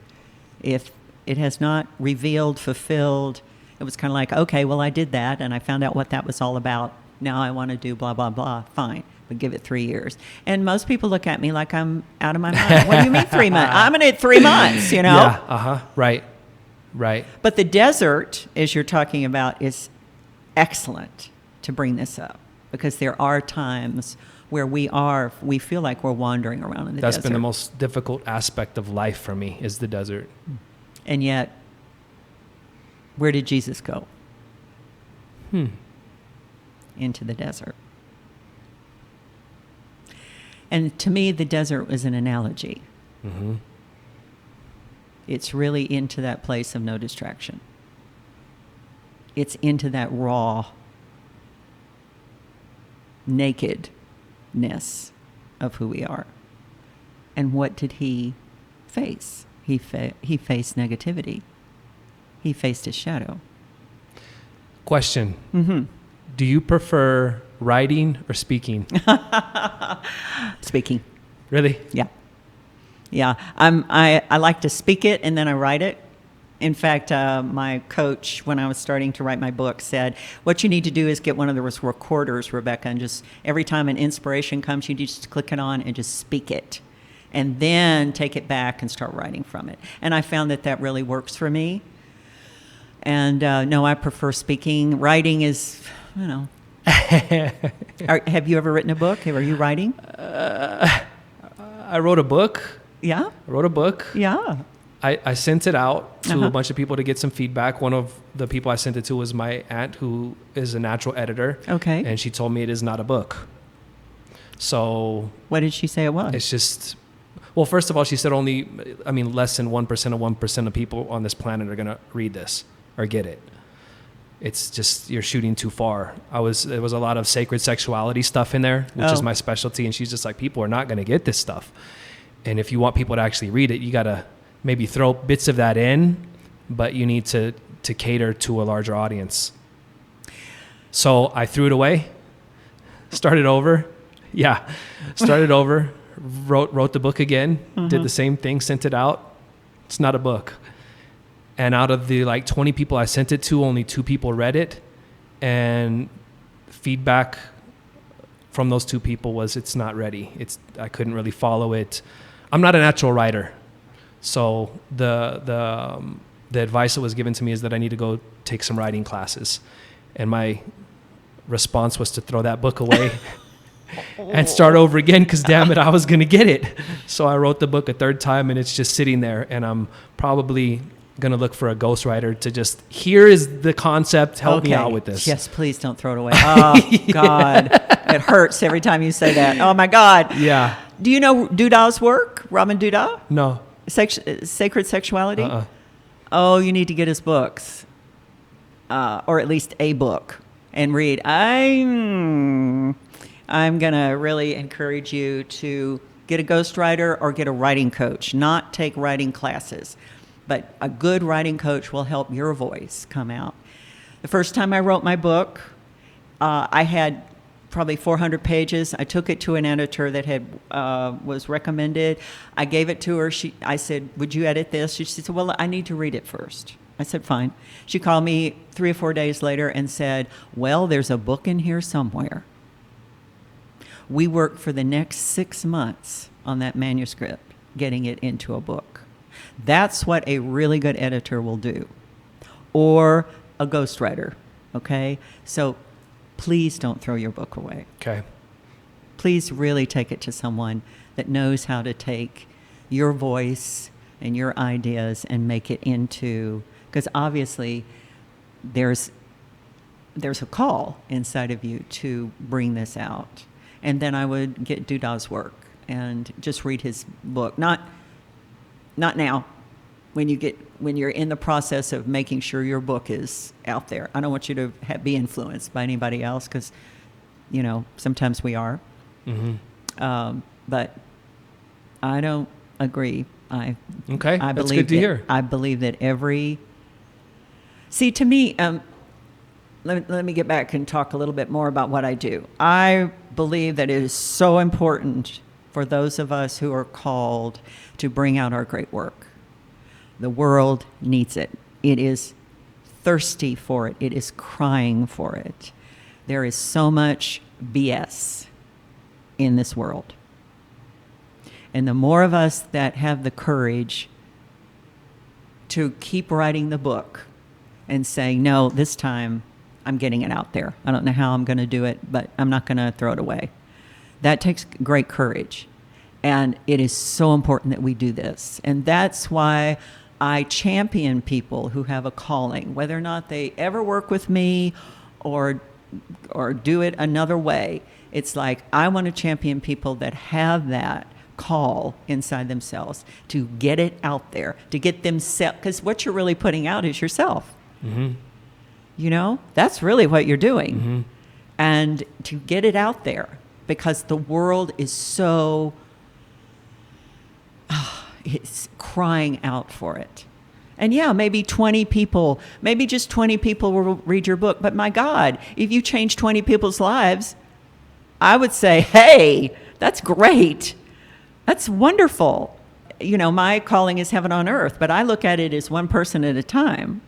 [SPEAKER 2] if it has not revealed, fulfilled, it was kind of like, okay, well, I did that, and I found out what that was all about. Now I want to do blah, blah, blah. Fine. But give it 3 years. And most people look at me like I'm out of my mind. What do you mean 3 months? I'm going to hit 3 months, you know?
[SPEAKER 1] Yeah, right.
[SPEAKER 2] But the desert, as you're talking about, is excellent to bring this up, because there are times where we feel like we're wandering around in the desert.
[SPEAKER 1] That's been the most difficult aspect of life for me, is the desert.
[SPEAKER 2] And yet, where did Jesus go? Into the desert. And to me, the desert was an analogy.
[SPEAKER 1] Mm-hmm.
[SPEAKER 2] It's really into that place of no distraction. It's into that raw, nakedness of who we are. And what did he face? He faced negativity. He faced his shadow.
[SPEAKER 1] Question.
[SPEAKER 2] Mm-hmm.
[SPEAKER 1] Do you prefer writing or speaking?
[SPEAKER 2] Speaking.
[SPEAKER 1] Really?
[SPEAKER 2] Yeah. Yeah. I like to speak it, and then I write it. In fact, my coach, when I was starting to write my book, said, what you need to do is get one of those recorders, Rebecca, and just every time an inspiration comes, you just click it on and just speak it. And then take it back and start writing from it. And I found that really works for me. And no, I prefer speaking. Writing is, you know. Have you ever written a book? Are you writing?
[SPEAKER 1] I wrote a book.
[SPEAKER 2] Yeah?
[SPEAKER 1] I wrote a book.
[SPEAKER 2] Yeah.
[SPEAKER 1] I sent it out to a bunch of people to get some feedback. One of the people I sent it to was my aunt, who is a natural editor.
[SPEAKER 2] Okay.
[SPEAKER 1] And she told me it is not a book. So...
[SPEAKER 2] What did she say it was?
[SPEAKER 1] It's just... Well, first of all, she said less than 1% of people on this planet are going to read this or get it. It's just, you're shooting too far. There was a lot of sacred sexuality stuff in there, which is my specialty. And she's just like, people are not going to get this stuff. And if you want people to actually read it, you got to maybe throw bits of that in, but you need to cater to a larger audience. So I threw it away, started over. Wrote the book again, did the same thing, sent it out. It's not a book. And out of the 20 people I sent it to, only 2 people read it. And feedback from those 2 people was it's not ready. I couldn't really follow it. I'm not a natural writer. So the advice that was given to me is that I need to go take some writing classes. And my response was to throw that book away and start over again, because damn it, I was going to get it. So I wrote the book a 3rd time, and it's just sitting there. And I'm probably going to look for a ghostwriter to just, here is the concept, help me out with this.
[SPEAKER 2] Yes, please don't throw it away. Oh, God. It hurts every time you say that. Oh, my God.
[SPEAKER 1] Yeah.
[SPEAKER 2] Do you know Dudah's work, Raman Dudah?
[SPEAKER 1] No.
[SPEAKER 2] Sacred Sexuality? Oh, you need to get his books, or at least a book, and read. I'm going to really encourage you to get a ghostwriter or get a writing coach, not take writing classes. But a good writing coach will help your voice come out. The first time I wrote my book, I had probably 400 pages. I took it to an editor that was recommended. I gave it to her. I said, would you edit this? She said, well, I need to read it first. I said, fine. She called me 3 or 4 days later and said, well, there's a book in here somewhere. We worked for the next 6 months on that manuscript, getting it into a book. That's what a really good editor will do, or a ghostwriter, okay? So please don't throw your book away.
[SPEAKER 1] Okay.
[SPEAKER 2] Please really take it to someone that knows how to take your voice and your ideas and make it into, because obviously there's a call inside of you to bring this out. And then I would do Da's work and just read his book. Not now, when you're in the process of making sure your book is out there. I don't want you to be influenced by anybody else, because, sometimes we are.
[SPEAKER 1] Mm-hmm.
[SPEAKER 2] But I don't agree. I
[SPEAKER 1] that's good to hear.
[SPEAKER 2] I believe that to me, let me get back and talk a little bit more about what I do. I believe that it is so important for those of us who are called to bring out our great work. The world needs it. It is thirsty for it. It is crying for it. There is so much BS in this world. And the more of us that have the courage to keep writing the book and saying, no, this time I'm getting it out there. I don't know how I'm going to do it, but I'm not going to throw it away. That takes great courage. And it is so important that we do this. And that's why I champion people who have a calling, whether or not they ever work with me or do it another way. It's like, I want to champion people that have that call inside themselves to get it out there, to get themselves, because what you're really putting out is yourself.
[SPEAKER 1] Mm-hmm.
[SPEAKER 2] That's really what you're doing.
[SPEAKER 1] Mm-hmm.
[SPEAKER 2] And to get it out there, because the world is so, it's crying out for it. And yeah, maybe just 20 people will read your book. But my God, if you change 20 people's lives, I would say, hey, that's great. That's wonderful. My calling is heaven on earth, but I look at it as one person at a time.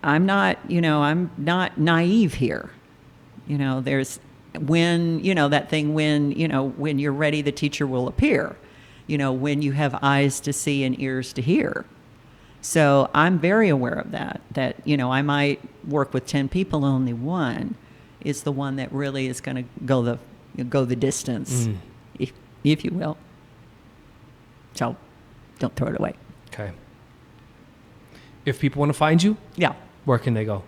[SPEAKER 2] I'm not naive here. There's when you're ready, the teacher will appear. When you have eyes to see and ears to hear. So I'm very aware of that I might work with 10 people, only one is the one that really is going to go the distance, if you will. So don't throw it away.
[SPEAKER 1] Okay. If people want to find you, where can they go?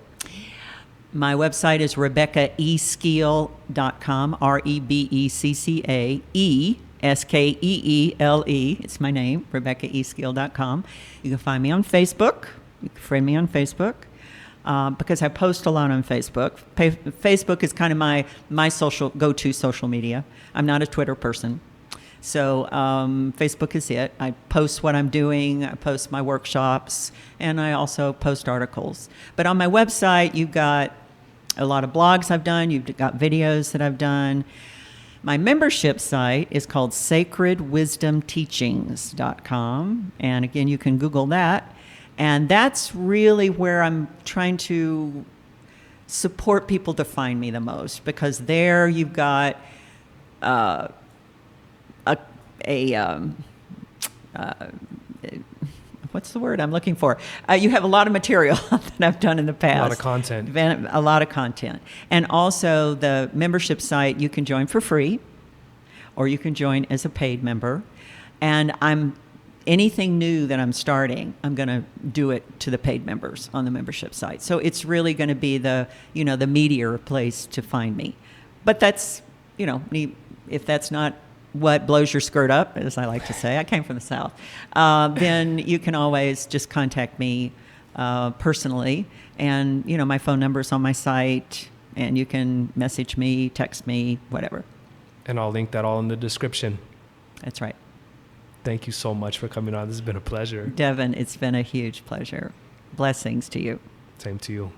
[SPEAKER 2] My website is RebeccaESkeele.com, RebeccaESkeele. It's my name, RebeccaESkeele.com. You can find me on Facebook. You can friend me on Facebook. Because I post a lot on Facebook. Facebook is kind of my go-to social media. I'm not a Twitter person. So Facebook is it. I post what I'm doing. I post my workshops. And I also post articles. But on my website, you've got a lot of blogs I've done. You've got videos that I've done. My membership site is called sacredwisdomteachings.com. And again, you can Google that. And that's really where I'm trying to support people to find me the most, because there you've got what's the word I'm looking for? You have a lot of material that I've done in the past.
[SPEAKER 1] A lot of content.
[SPEAKER 2] A lot of content. And also the membership site, you can join for free, or you can join as a paid member. And anything new that I'm starting, I'm going to do it to the paid members on the membership site. So it's really going to be the meatier place to find me. But that's, if that's not what blows your skirt up, as I like to say, I came from the South, then you can always just contact me personally. And, my phone number is on my site, and you can message me, text me, whatever.
[SPEAKER 1] And I'll link that all in the description.
[SPEAKER 2] That's right.
[SPEAKER 1] Thank you so much for coming on. This has been a pleasure.
[SPEAKER 2] Devon, it's been a huge pleasure. Blessings to you.
[SPEAKER 1] Same to you.